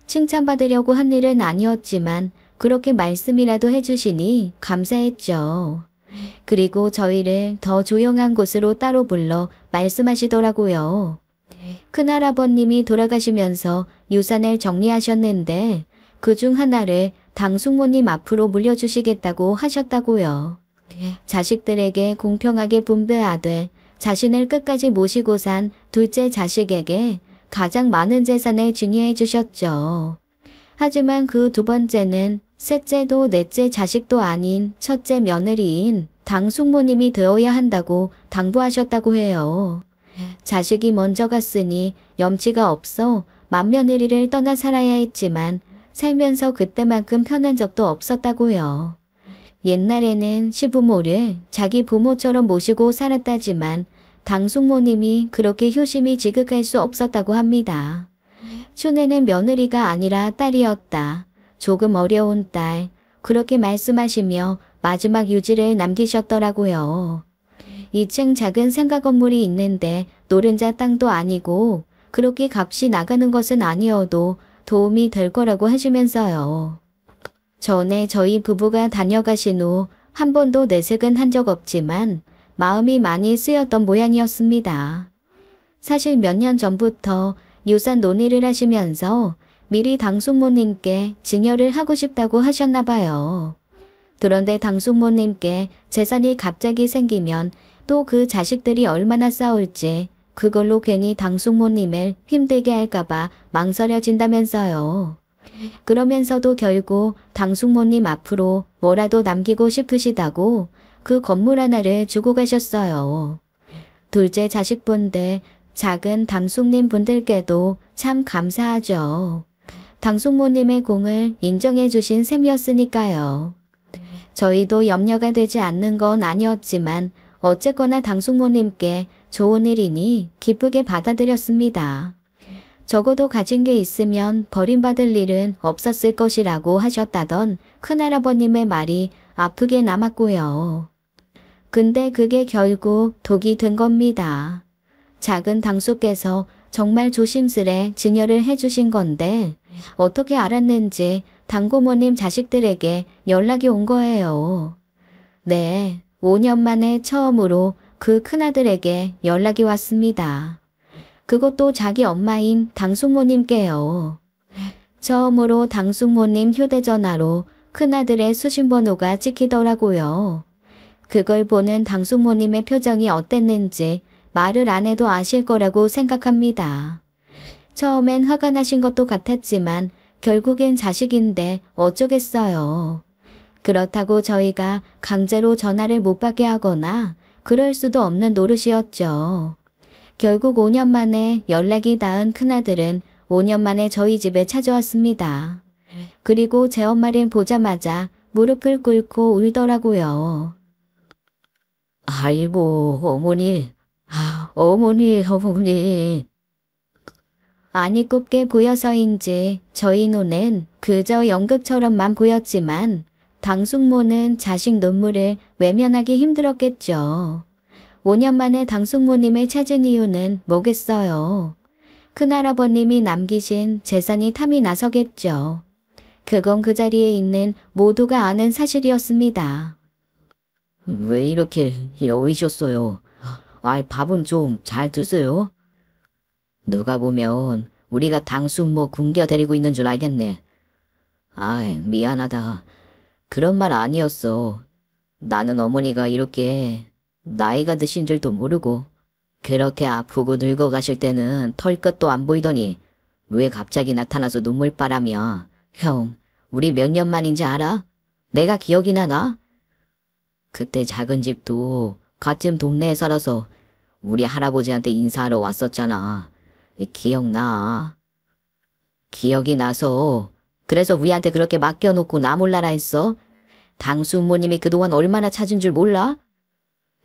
칭찬받으려고 한 일은 아니었지만 그렇게 말씀이라도 해주시니 감사했죠. 그리고 저희를 더 조용한 곳으로 따로 불러 말씀하시더라고요. 큰할아버님이 돌아가시면서 유산을 정리하셨는데 그중 하나를 당숙모님 앞으로 물려주시겠다고 하셨다고요. 자식들에게 공평하게 분배하되 자신을 끝까지 모시고 산 둘째 자식에게 가장 많은 재산을 증여해 주셨죠. 하지만 그 두 번째는 셋째도 넷째 자식도 아닌 첫째 며느리인 당숙모님이 되어야 한다고 당부하셨다고 해요. 자식이 먼저 갔으니 염치가 없어 맏며느리를 떠나 살아야 했지만 살면서 그때만큼 편한 적도 없었다고요. 옛날에는 시부모를 자기 부모처럼 모시고 살았다지만 당숙모님이 그렇게 효심이 지극할 수 없었다고 합니다. 춘애는 며느리가 아니라 딸이었다. 조금 어려운 딸. 그렇게 말씀하시며 마지막 유지를 남기셨더라고요. 2층 작은 상가 건물이 있는데 노른자 땅도 아니고 그렇게 값이 나가는 것은 아니어도 도움이 될 거라고 하시면서요. 전에 저희 부부가 다녀가신 후 한 번도 내색은 한 적 없지만 마음이 많이 쓰였던 모양이었습니다. 사실 몇 년 전부터 유산 논의를 하시면서 미리 당숙모님께 증여를 하고 싶다고 하셨나 봐요. 그런데 당숙모님께 재산이 갑자기 생기면 또 그 자식들이 얼마나 싸울지 그걸로 괜히 당숙모님을 힘들게 할까봐 망설여진다면서요. 그러면서도 결국 당숙모님 앞으로 뭐라도 남기고 싶으시다고 그 건물 하나를 주고 가셨어요. 둘째 자식분들, 작은 당숙님 분들께도 참 감사하죠. 당숙모님의 공을 인정해 주신 셈이었으니까요. 저희도 염려가 되지 않는 건 아니었지만 어쨌거나 당숙모님께 좋은 일이니 기쁘게 받아들였습니다. 적어도 가진 게 있으면 버림받을 일은 없었을 것이라고 하셨다던 큰할아버님의 말이 아프게 남았고요. 근데 그게 결국 독이 된 겁니다. 작은 당숙께서 정말 조심스레 증여를 해주신 건데 어떻게 알았는지 당고모님 자식들에게 연락이 온 거예요. 네, 5년 만에 처음으로 그 큰아들에게 연락이 왔습니다. 그것도 자기 엄마인 당숙모님께요. 처음으로 당숙모님 휴대전화로 큰아들의 수신번호가 찍히더라고요. 그걸 보는 당숙모님의 표정이 어땠는지 말을 안 해도 아실 거라고 생각합니다. 처음엔 화가 나신 것도 같았지만 결국엔 자식인데 어쩌겠어요. 그렇다고 저희가 강제로 전화를 못 받게 하거나 그럴 수도 없는 노릇이었죠. 결국 5년 만에 연락이 닿은 큰아들은 5년 만에 저희 집에 찾아왔습니다. 그리고 제 엄마를 보자마자 무릎을 꿇고 울더라고요. 아이고, 어머니. 어머니. 안이 곱게 보여서인지 저희 눈엔 그저 연극처럼만 보였지만 당숙모는 자식 눈물을 외면하기 힘들었겠죠. 5년 만에 당숙모님을 찾은 이유는 뭐겠어요. 큰할아버님이 남기신 재산이 탐이 나서겠죠. 그건 그 자리에 있는 모두가 아는 사실이었습니다. 왜 이렇게 여위셨어요? 밥은 좀 잘 드세요? 누가 보면 우리가 당숙모 굶겨 데리고 있는 줄 알겠네. 미안하다. 그런 말 아니었어. 나는 어머니가 이렇게 나이가 드신 줄도 모르고 그렇게 아프고 늙어가실 때는 털끝도 안 보이더니 왜 갑자기 나타나서 눈물바람이야. 형, 우리 몇 년 만인지 알아? 내가 기억이 나나? 그때 작은 집도 같은 동네에 살아서 우리 할아버지한테 인사하러 왔었잖아. 기억나? 기억이 나서 그래서 우리한테 그렇게 맡겨놓고 나 몰라라 했어? 당숙모님이 그동안 얼마나 찾은 줄 몰라?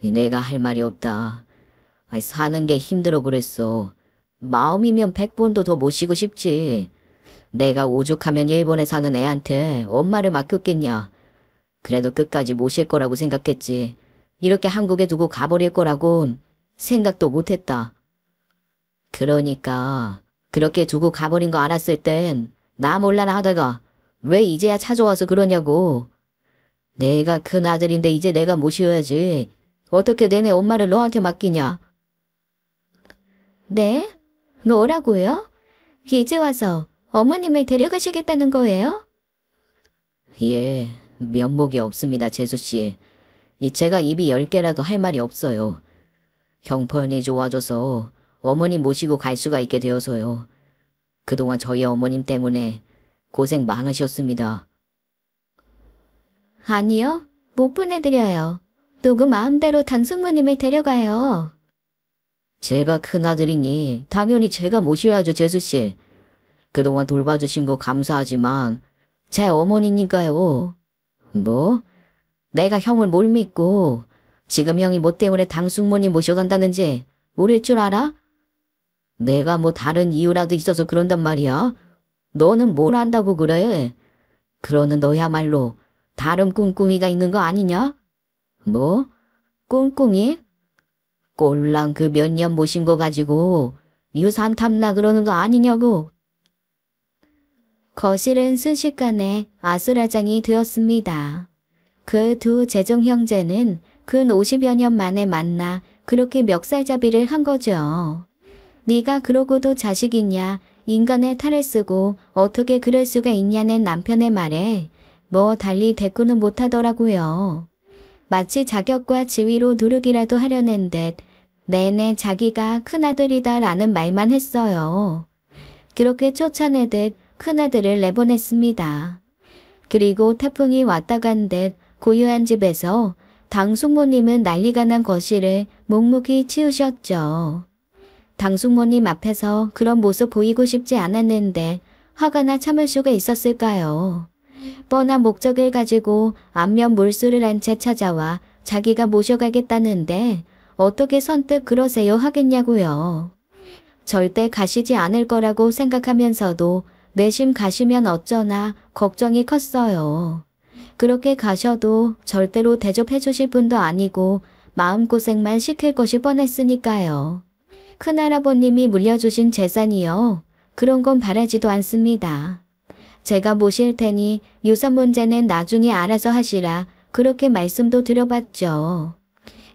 내가 할 말이 없다. 사는 게 힘들어 그랬어. 마음이면 100번도 더 모시고 싶지. 내가 오죽하면 일본에 사는 애한테 엄마를 맡겼겠냐. 그래도 끝까지 모실 거라고 생각했지. 이렇게 한국에 두고 가버릴 거라곤 생각도 못했다. 그러니까 그렇게 두고 가버린 거 알았을 땐 나 몰라라 하다가 왜 이제야 찾아와서 그러냐고. 내가 큰 아들인데 이제 내가 모셔야지. 어떻게 내내 엄마를 너한테 맡기냐. 네? 뭐라고요? 이제 와서 어머님을 데려가시겠다는 거예요? 예, 면목이 없습니다, 재수씨. 제가 입이 10개라도 할 말이 없어요. 형편이 좋아져서 어머니 모시고 갈 수가 있게 되어서요. 그동안 저희 어머님 때문에 고생 많으셨습니다. 아니요, 못 보내드려요. 누구 마음대로 당숙모님을 데려가요. 제가 큰아들이니 당연히 제가 모셔야죠, 재수씨. 그동안 돌봐주신 거 감사하지만 제 어머니니까요. 뭐? 내가 형을 뭘 믿고 지금 형이 뭐 때문에 당숙모님 모셔간다는지 모를 줄 알아? 내가 뭐 다른 이유라도 있어서 그런단 말이야. 너는 뭘 안다고 그래? 그러는 너야말로 다른 꿍꿍이가 있는 거 아니냐? 뭐? 꿍꿍이? 꼴랑 그 몇 년 모신 거 가지고 유산 탐나 그러는 거 아니냐고. 거실은 순식간에 아수라장이 되었습니다. 그 두 재종 형제는 근 50여 년 만에 만나 그렇게 멱살잡이를 한 거죠. 네가 그러고도 자식이냐, 인간의 탈을 쓰고 어떻게 그럴 수가 있냐는 남편의 말에 뭐 달리 대꾸는 못하더라고요. 마치 자격과 지위로 누르기라도 하려는 듯 내내 자기가 큰아들이다 라는 말만 했어요. 그렇게 쫓아내듯 큰아들을 내보냈습니다. 그리고 태풍이 왔다 간 듯 고요한 집에서 당숙모님은 난리가 난 거실을 묵묵히 치우셨죠. 당숙모님 앞에서 그런 모습 보이고 싶지 않았는데 화가 나 참을 수가 있었을까요? 뻔한 목적을 가지고 안면 몰수를 한 채 찾아와 자기가 모셔가겠다는데 어떻게 선뜻 그러세요 하겠냐고요. 절대 가시지 않을 거라고 생각하면서도 내심 가시면 어쩌나 걱정이 컸어요. 그렇게 가셔도 절대로 대접해 주실 분도 아니고 마음고생만 시킬 것이 뻔했으니까요. 큰할아버님이 물려주신 재산이요. 그런 건 바라지도 않습니다. 제가 모실 테니 유산 문제는 나중에 알아서 하시라 그렇게 말씀도 드려봤죠.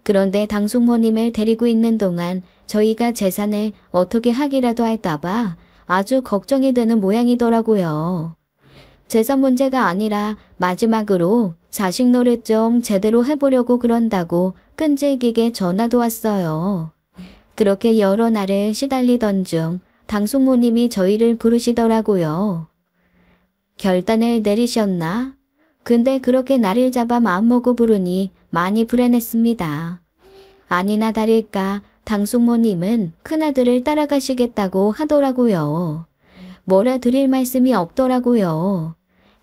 그런데 당숙모님을 데리고 있는 동안 저희가 재산을 어떻게 하기라도 할까봐 아주 걱정이 되는 모양이더라고요. 재산 문제가 아니라 마지막으로 자식 노릇 좀 제대로 해보려고 그런다고 끈질기게 전화도 왔어요. 그렇게 여러 날을 시달리던 중 당숙모님이 저희를 부르시더라고요. 결단을 내리셨나? 근데 그렇게 나를 잡아 마음먹고 부르니 많이 불안했습니다. 아니나 다를까 당숙모님은 큰아들을 따라가시겠다고 하더라고요. 뭐라 드릴 말씀이 없더라고요.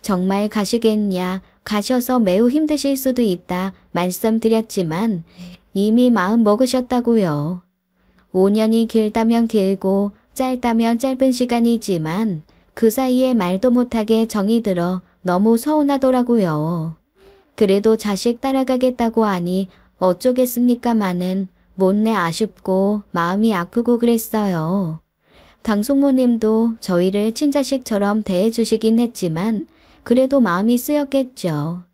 정말 가시겠냐, 가셔서 매우 힘드실 수도 있다 말씀드렸지만 이미 마음 먹으셨다고요. 5년이 길다면 길고 짧다면 짧은 시간이지만 그 사이에 말도 못하게 정이 들어 너무 서운하더라고요. 그래도 자식 따라가겠다고 하니 어쩌겠습니까마는 못내 아쉽고 마음이 아프고 그랬어요. 당숙모님도 저희를 친자식처럼 대해주시긴 했지만 그래도 마음이 쓰였겠죠.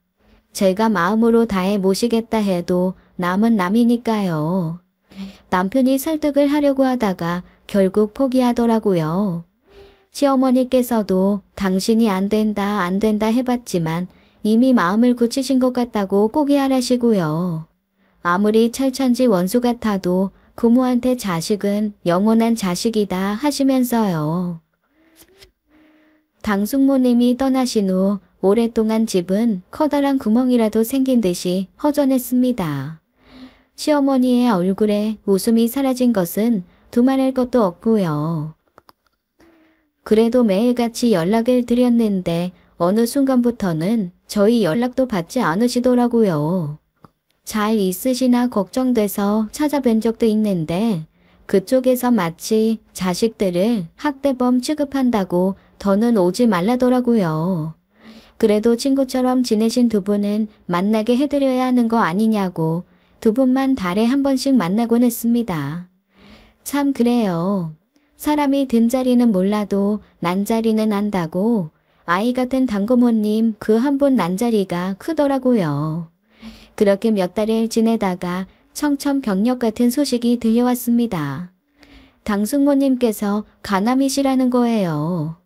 제가 마음으로 다해 모시겠다 해도 남은 남이니까요. 남편이 설득을 하려고 하다가 결국 포기하더라고요. 시어머니께서도 당신이 안 된다 해봤지만 이미 마음을 굳히신 것 같다고 포기하라시고요. 아무리 철천지 원수 같아도 부모한테 자식은 영원한 자식이다 하시면서요. 당숙모님이 떠나신 후 오랫동안 집은 커다란 구멍이라도 생긴 듯이 허전했습니다. 시어머니의 얼굴에 웃음이 사라진 것은 두말할 것도 없고요. 그래도 매일같이 연락을 드렸는데 어느 순간부터는 저희 연락도 받지 않으시더라고요. 잘 있으시나 걱정돼서 찾아뵌 적도 있는데 그쪽에서 마치 자식들을 학대범 취급한다고 더는 오지 말라더라고요. 그래도 친구처럼 지내신 두 분은 만나게 해드려야 하는 거 아니냐고 두 분만 달에 한 번씩 만나곤 했습니다. 참 그래요. 사람이 든 자리는 몰라도 난 자리는 안다고 아이 같은 당고모님 그 한 분 난 자리가 크더라고요. 그렇게 몇 달을 지내다가 청천벽력 같은 소식이 들려왔습니다. 당숙모님께서 간암이시라는 거예요.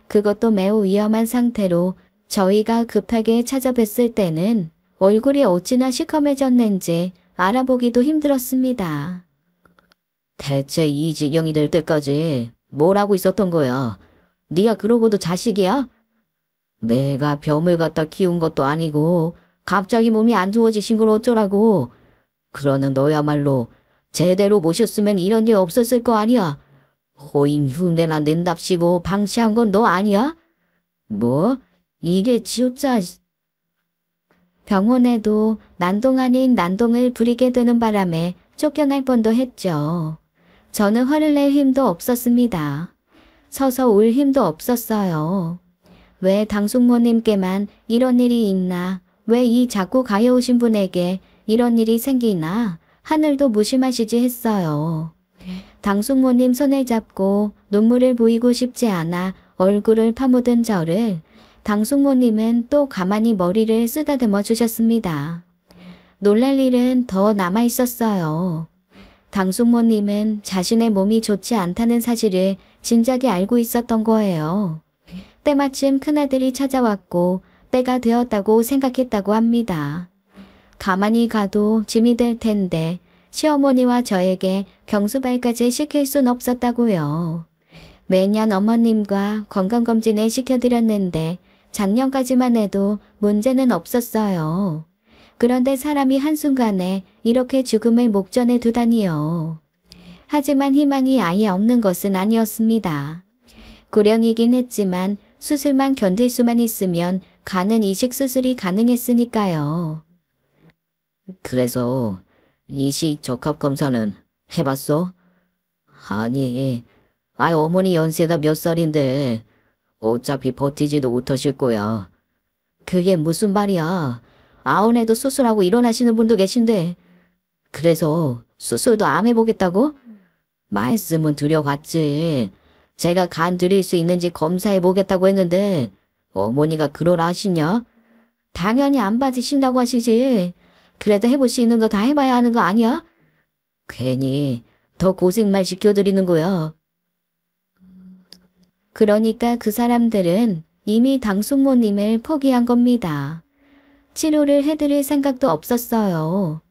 그것도 매우 위험한 상태로 저희가 급하게 찾아뵀을 때는 얼굴이 어찌나 시커매졌는지 알아보기도 힘들었습니다. 대체 이 지경이 될 때까지 뭘 하고 있었던 거야? 네가 그러고도 자식이야? 내가 병을 갖다 키운 것도 아니고 갑자기 몸이 안 좋아지신 걸 어쩌라고. 그러는 너야말로 제대로 모셨으면 이런 일 없었을 거 아니야. 호인 흉내나 낸답시고 방치한 건 너 아니야? 뭐? 이게 진짜... 병원에도 난동 아닌 난동을 부리게 되는 바람에 쫓겨날 뻔도 했죠. 저는 화를 낼 힘도 없었습니다. 서서 울 힘도 없었어요. 왜 당숙모님께만 이런 일이 있나? 왜 이 자꾸 가여오신 분에게 이런 일이 생기나? 하늘도 무심하시지 했어요. 당숙모님 손을 잡고 눈물을 보이고 싶지 않아 얼굴을 파묻은 저를 당숙모님은 또 가만히 머리를 쓰다듬어 주셨습니다. 놀랄 일은 더 남아 있었어요. 당숙모님은 자신의 몸이 좋지 않다는 사실을 진작에 알고 있었던 거예요. 때마침 큰아들이 찾아왔고 때가 되었다고 생각했다고 합니다. 가만히 가도 짐이 될 텐데 시어머니와 저에게 경수발까지 시킬 순 없었다고요. 매년 어머님과 건강검진을 시켜드렸는데 작년까지만 해도 문제는 없었어요. 그런데 사람이 한순간에 이렇게 죽음을 목전에 두다니요. 하지만 희망이 아예 없는 것은 아니었습니다. 고령이긴 했지만 수술만 견딜 수만 있으면 가는 이식 수술이 가능했으니까요. 그래서 이식 적합 검사는 해봤어? 아니, 어머니 연세가 몇 살인데 어차피 버티지도 못하실 거야. 그게 무슨 말이야. 아흔에도 수술하고 일어나시는 분도 계신데. 그래서 수술도 안 해보겠다고? 말씀은 드려봤지. 제가 간 드릴 수 있는지 검사해 보겠다고 했는데 어머니가 그러라 하시냐? 당연히 안 받으신다고 하시지. 그래도 해볼 수 있는 거 다 해봐야 하는 거 아니야? 괜히 더 고생만 시켜드리는 거야. 그러니까 그 사람들은 이미 당숙모님을 포기한 겁니다. 치료를 해드릴 생각도 없었어요.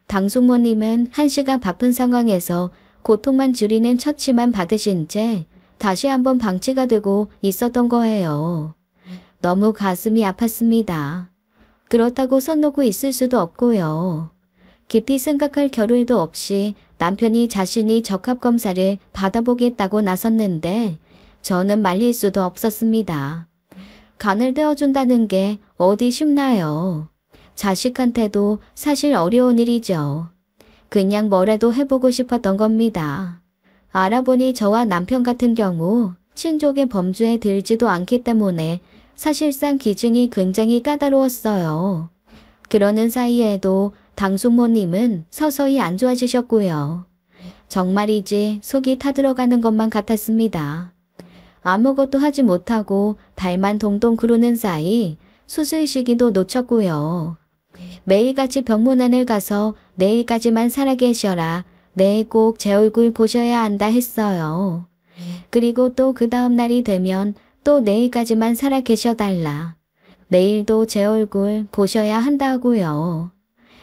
당숙모님은 1시간 바쁜 상황에서 고통만 줄이는 처치만 받으신 채 다시 한번 방치가 되고 있었던 거예요. 너무 가슴이 아팠습니다. 그렇다고 선 놓고 있을 수도 없고요. 깊이 생각할 겨를도 없이 남편이 자신이 적합검사를 받아보겠다고 나섰는데 저는 말릴 수도 없었습니다. 간을 떼어준다는 게 어디 쉽나요? 자식한테도 사실 어려운 일이죠. 그냥 뭐라도 해보고 싶었던 겁니다. 알아보니 저와 남편 같은 경우 친족의 범주에 들지도 않기 때문에 사실상 기증이 굉장히 까다로웠어요. 그러는 사이에도 당숙모님은 서서히 안 좋아지셨고요. 정말이지 속이 타들어가는 것만 같았습니다. 아무것도 하지 못하고 발만 동동 구르는 사이 수술 시기도 놓쳤고요. 매일같이 병문안을 가서 내일까지만 살아계셔라. 내일 꼭 제 얼굴 보셔야 한다 했어요. 그리고 또 그 다음 날이 되면 또 내일까지만 살아계셔달라. 내일도 제 얼굴 보셔야 한다고요.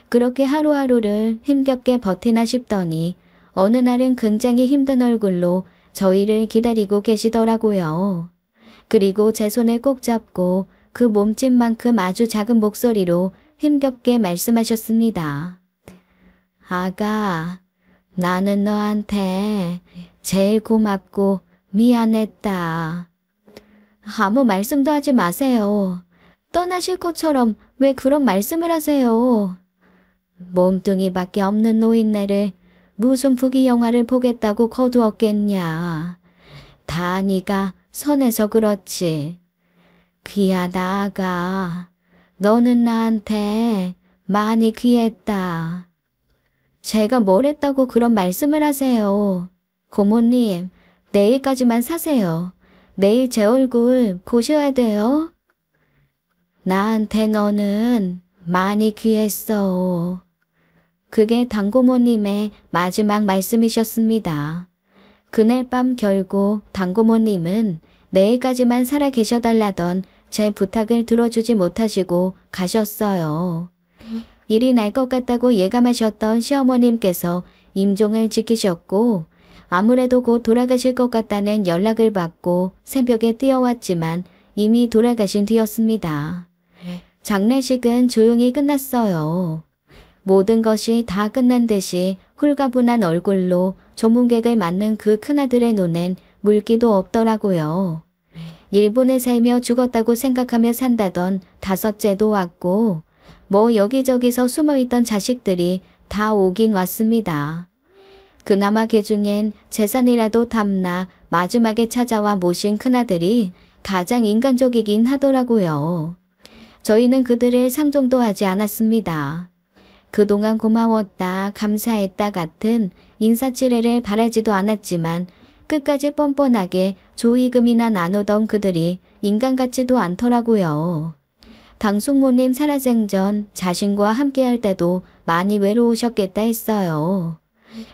그렇게 하루하루를 힘겹게 버티나 싶더니 어느 날은 굉장히 힘든 얼굴로 저희를 기다리고 계시더라고요. 그리고 제 손을 꼭 잡고 그 몸집만큼 아주 작은 목소리로 힘겹게 말씀하셨습니다. 아가, 나는 너한테 제일 고맙고 미안했다. 아무 말씀도 하지 마세요. 떠나실 것처럼 왜 그런 말씀을 하세요. 몸뚱이밖에 없는 노인네를 무슨 부귀 영화를 보겠다고 거두었겠냐. 다 네가 선해서 그렇지. 귀하다 아가. 너는 나한테 많이 귀했다. 제가 뭘 했다고 그런 말씀을 하세요. 고모님, 내일까지만 사세요. 내일 제 얼굴 보셔야 돼요. 나한테 너는 많이 귀했어. 그게 당고모님의 마지막 말씀이셨습니다. 그날 밤 결국 당고모님은 내일까지만 살아 계셔달라던 제 부탁을 들어주지 못하시고 가셨어요. 일이 날 것 같다고 예감하셨던 시어머님께서 임종을 지키셨고 아무래도 곧 돌아가실 것 같다는 연락을 받고 새벽에 뛰어왔지만 이미 돌아가신 뒤였습니다. 장례식은 조용히 끝났어요. 모든 것이 다 끝난 듯이 홀가분한 얼굴로 조문객을 맞는 그 큰아들의 눈엔 물기도 없더라고요. 일본에 살며 죽었다고 생각하며 산다던 다섯째도 왔고 뭐 여기저기서 숨어있던 자식들이 다 오긴 왔습니다. 그나마 그 중엔 재산이라도 탐나 마지막에 찾아와 모신 큰아들이 가장 인간적이긴 하더라고요. 저희는 그들을 상종도 하지 않았습니다. 그동안 고마웠다, 감사했다 같은 인사치레를 바라지도 않았지만 끝까지 뻔뻔하게 조의금이나 나누던 그들이 인간 같지도 않더라고요. 당숙모님 살아생전 자신과 함께할 때도 많이 외로우셨겠다 했어요.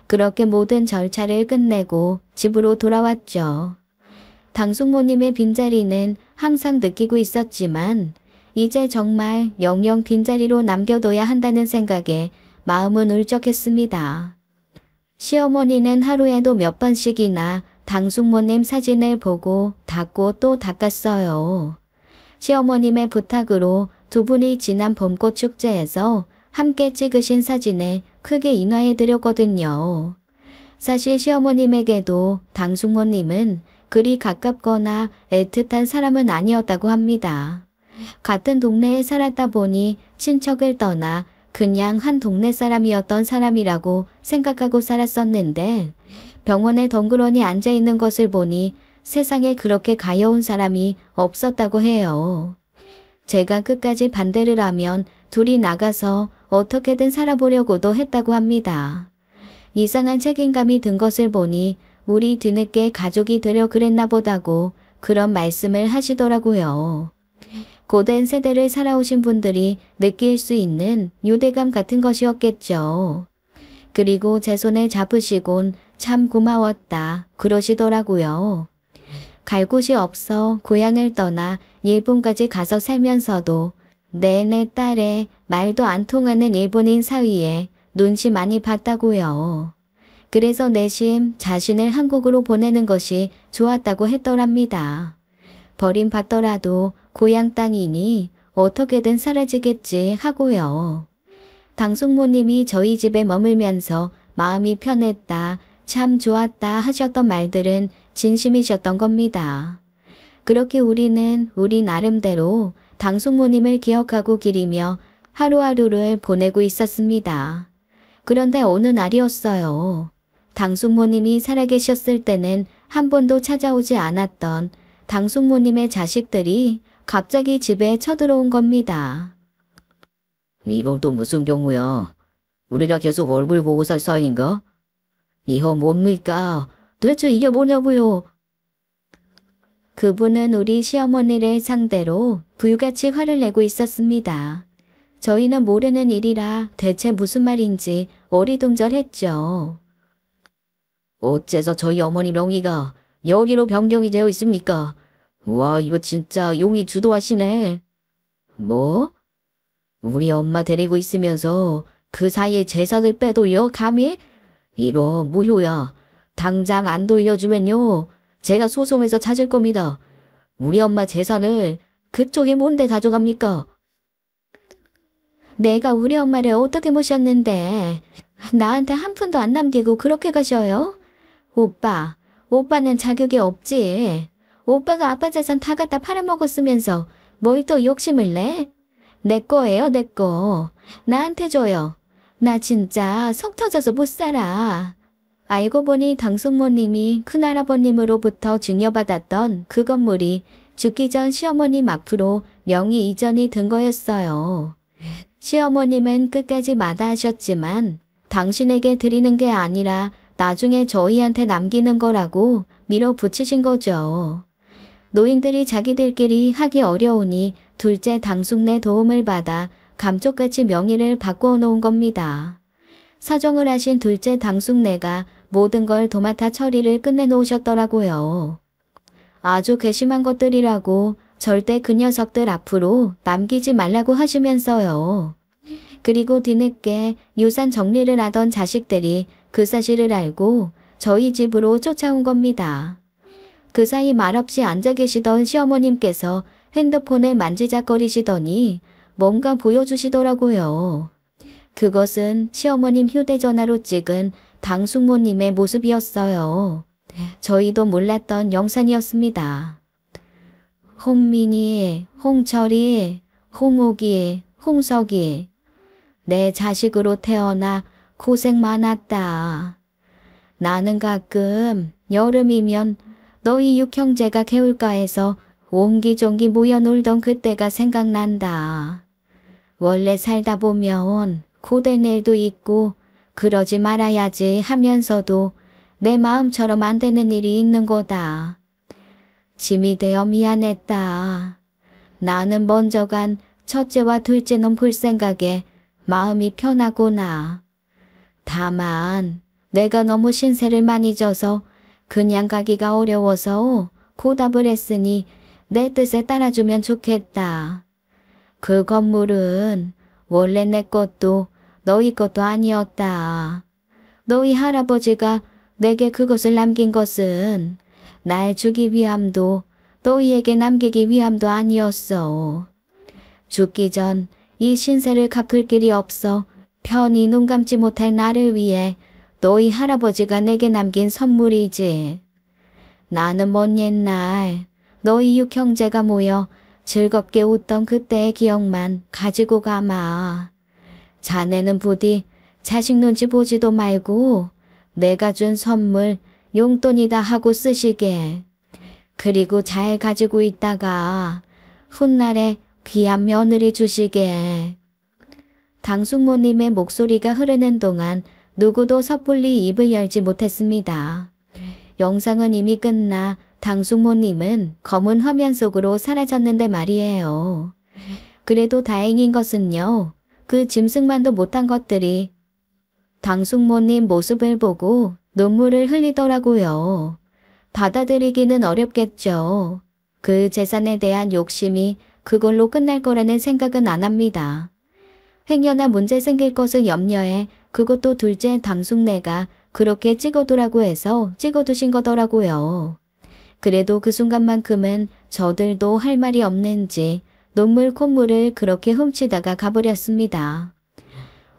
그렇게 모든 절차를 끝내고 집으로 돌아왔죠. 당숙모님의 빈자리는 항상 느끼고 있었지만 이제 정말 영영 빈자리로 남겨둬야 한다는 생각에 마음은 울적했습니다. 시어머니는 하루에도 몇 번씩이나 당숙모님 사진을 보고 닦고 또 닦았어요. 시어머님의 부탁으로 두 분이 지난 봄꽃 축제에서 함께 찍으신 사진을 크게 인화해드렸거든요. 사실 시어머님에게도 당숙모님은 그리 가깝거나 애틋한 사람은 아니었다고 합니다. 같은 동네에 살았다 보니 친척을 떠나 그냥 한 동네 사람이었던 사람이라고 생각하고 살았었는데 병원에 덩그러니 앉아있는 것을 보니 세상에 그렇게 가여운 사람이 없었다고 해요. 제가 끝까지 반대를 하면 둘이 나가서 어떻게든 살아보려고도 했다고 합니다. 이상한 책임감이 든 것을 보니 우리 뒤늦게 가족이 되려 그랬나 보다고 그런 말씀을 하시더라고요. 고된 세대를 살아오신 분들이 느낄 수 있는 유대감 같은 것이었겠죠. 그리고 제 손을 잡으시곤 참 고마웠다 그러시더라고요. 갈 곳이 없어 고향을 떠나 일본까지 가서 살면서도 내내 딸의 말도 안 통하는 일본인 사위에 눈치 많이 봤다고요. 그래서 내심 자신을 한국으로 보내는 것이 좋았다고 했더랍니다. 버림받더라도 고향 땅이니 어떻게든 사라지겠지 하고요. 당숙모님이 저희 집에 머물면서 마음이 편했다, 참 좋았다 하셨던 말들은 진심이셨던 겁니다. 그렇게 우리는 우리 나름대로 당숙모님을 기억하고 기리며 하루하루를 보내고 있었습니다. 그런데 어느 날이었어요. 당숙모님이 살아계셨을 때는 한 번도 찾아오지 않았던 당숙모님의 자식들이 갑자기 집에 쳐들어온 겁니다. 이건 또 무슨 경우야? 우리가 계속 얼굴 보고 살 사이인가? 이거 뭡니까? 도대체 이게 뭐냐고요? 그분은 우리 시어머니를 상대로 불같이 화를 내고 있었습니다. 저희는 모르는 일이라 대체 무슨 말인지 어리둥절했죠. 어째서 저희 어머니 명의가 여기로 변경이 되어 있습니까? 와, 이거 진짜 용이 주도하시네. 뭐? 우리 엄마 데리고 있으면서 그 사이에 재산을 빼도요, 감히? 이거 무효야. 당장 안 돌려주면요, 제가 소송해서 찾을 겁니다. 우리 엄마 재산을 그쪽이 뭔데 가져갑니까? 내가 우리 엄마를 어떻게 모셨는데 나한테 한 푼도 안 남기고 그렇게 가셔요? 오빠는 자격이 없지. 오빠가 아빠 재산 다 갖다 팔아먹었으면서 뭘 또 욕심을 내? 내 거예요, 내 거. 나한테 줘요. 나 진짜 속 터져서 못 살아. 알고 보니 당숙모님이 큰할아버님으로부터 증여받았던 그 건물이 죽기 전 시어머님 앞으로 명의 이전이 된 거였어요. 시어머님은 끝까지 마다하셨지만 당신에게 드리는 게 아니라 나중에 저희한테 남기는 거라고 밀어붙이신 거죠. 노인들이 자기들끼리 하기 어려우니 둘째 당숙네 도움을 받아 감쪽같이 명의를 바꾸어 놓은 겁니다. 사정을 하신 둘째 당숙네가 모든 걸 도맡아 처리를 끝내놓으셨더라고요. 아주 괘씸한 것들이라고 절대 그 녀석들 앞으로 남기지 말라고 하시면서요. 그리고 뒤늦게 유산 정리를 하던 자식들이 그 사실을 알고 저희 집으로 쫓아온 겁니다. 그 사이 말없이 앉아 계시던 시어머님께서 핸드폰을 만지작거리시더니 뭔가 보여주시더라고요. 그것은 시어머님 휴대전화로 찍은 당숙모님의 모습이었어요. 저희도 몰랐던 영상이었습니다. 홍민이, 홍철이, 홍옥이, 홍석이 내 자식으로 태어나 고생 많았다. 나는 가끔 여름이면 너희 육형제가 개울가에서 옹기종기 모여 놀던 그때가 생각난다. 원래 살다 보면 고된 일도 있고 그러지 말아야지 하면서도 내 마음처럼 안 되는 일이 있는 거다. 짐이 되어 미안했다. 나는 먼저 간 첫째와 둘째 놈 볼 생각에 마음이 편하구나. 다만 내가 너무 신세를 많이 져서 그냥 가기가 어려워서 고답을 했으니 내 뜻에 따라주면 좋겠다. 그 건물은 원래 내 것도 너희 것도 아니었다. 너희 할아버지가 내게 그것을 남긴 것은 날 주기 위함도 너희에게 남기기 위함도 아니었어. 죽기 전 이 신세를 갚을 길이 없어 편히 눈 감지 못할 나를 위해 너희 할아버지가 내게 남긴 선물이지. 나는 먼 옛날 너희 육형제가 모여 즐겁게 웃던 그때의 기억만 가지고 가마. 자네는 부디 자식 눈치 보지도 말고 내가 준 선물 용돈이다 하고 쓰시게. 그리고 잘 가지고 있다가 훗날에 귀한 며느리 주시게. 당숙모님의 목소리가 흐르는 동안 누구도 섣불리 입을 열지 못했습니다. 영상은 이미 끝나 당숙모님은 검은 화면 속으로 사라졌는데 말이에요. 그래도 다행인 것은요. 그 짐승만도 못한 것들이 당숙모님 모습을 보고 눈물을 흘리더라고요. 받아들이기는 어렵겠죠. 그 재산에 대한 욕심이 그걸로 끝날 거라는 생각은 안 합니다. 행여나 문제 생길 것을 염려해 그것도 둘째 당숙네가 그렇게 찍어두라고 해서 찍어두신 거더라고요. 그래도 그 순간만큼은 저들도 할 말이 없는지 눈물 콧물을 그렇게 훔치다가 가버렸습니다.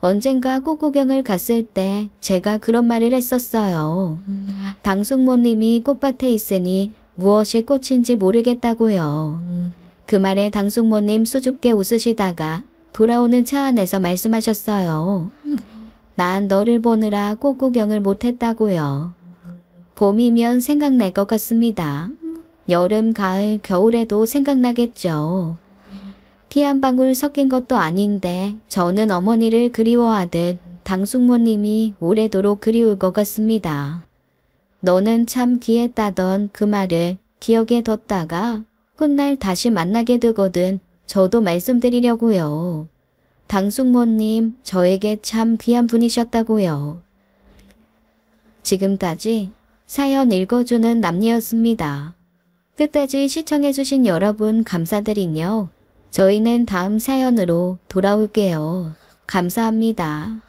언젠가 꽃구경을 갔을 때 제가 그런 말을 했었어요. 당숙모님이 꽃밭에 있으니 무엇이 꽃인지 모르겠다고요. 그 말에 당숙모님 수줍게 웃으시다가 돌아오는 차 안에서 말씀하셨어요. 난 너를 보느라 꽃구경을 못했다고요. 봄이면 생각날 것 같습니다. 여름, 가을, 겨울에도 생각나겠죠. 피 한 방울 섞인 것도 아닌데 저는 어머니를 그리워하듯 당숙모님이 오래도록 그리울 것 같습니다. 너는 참 귀했다던 그 말을 기억에 뒀다가 훗날 다시 만나게 되거든 저도 말씀드리려고요. 당숙모님 저에게 참 귀한 분이셨다고요. 지금까지 사연 읽어주는 남녀였습니다. 끝까지 시청해주신 여러분 감사드리며 저희는 다음 사연으로 돌아올게요. 감사합니다.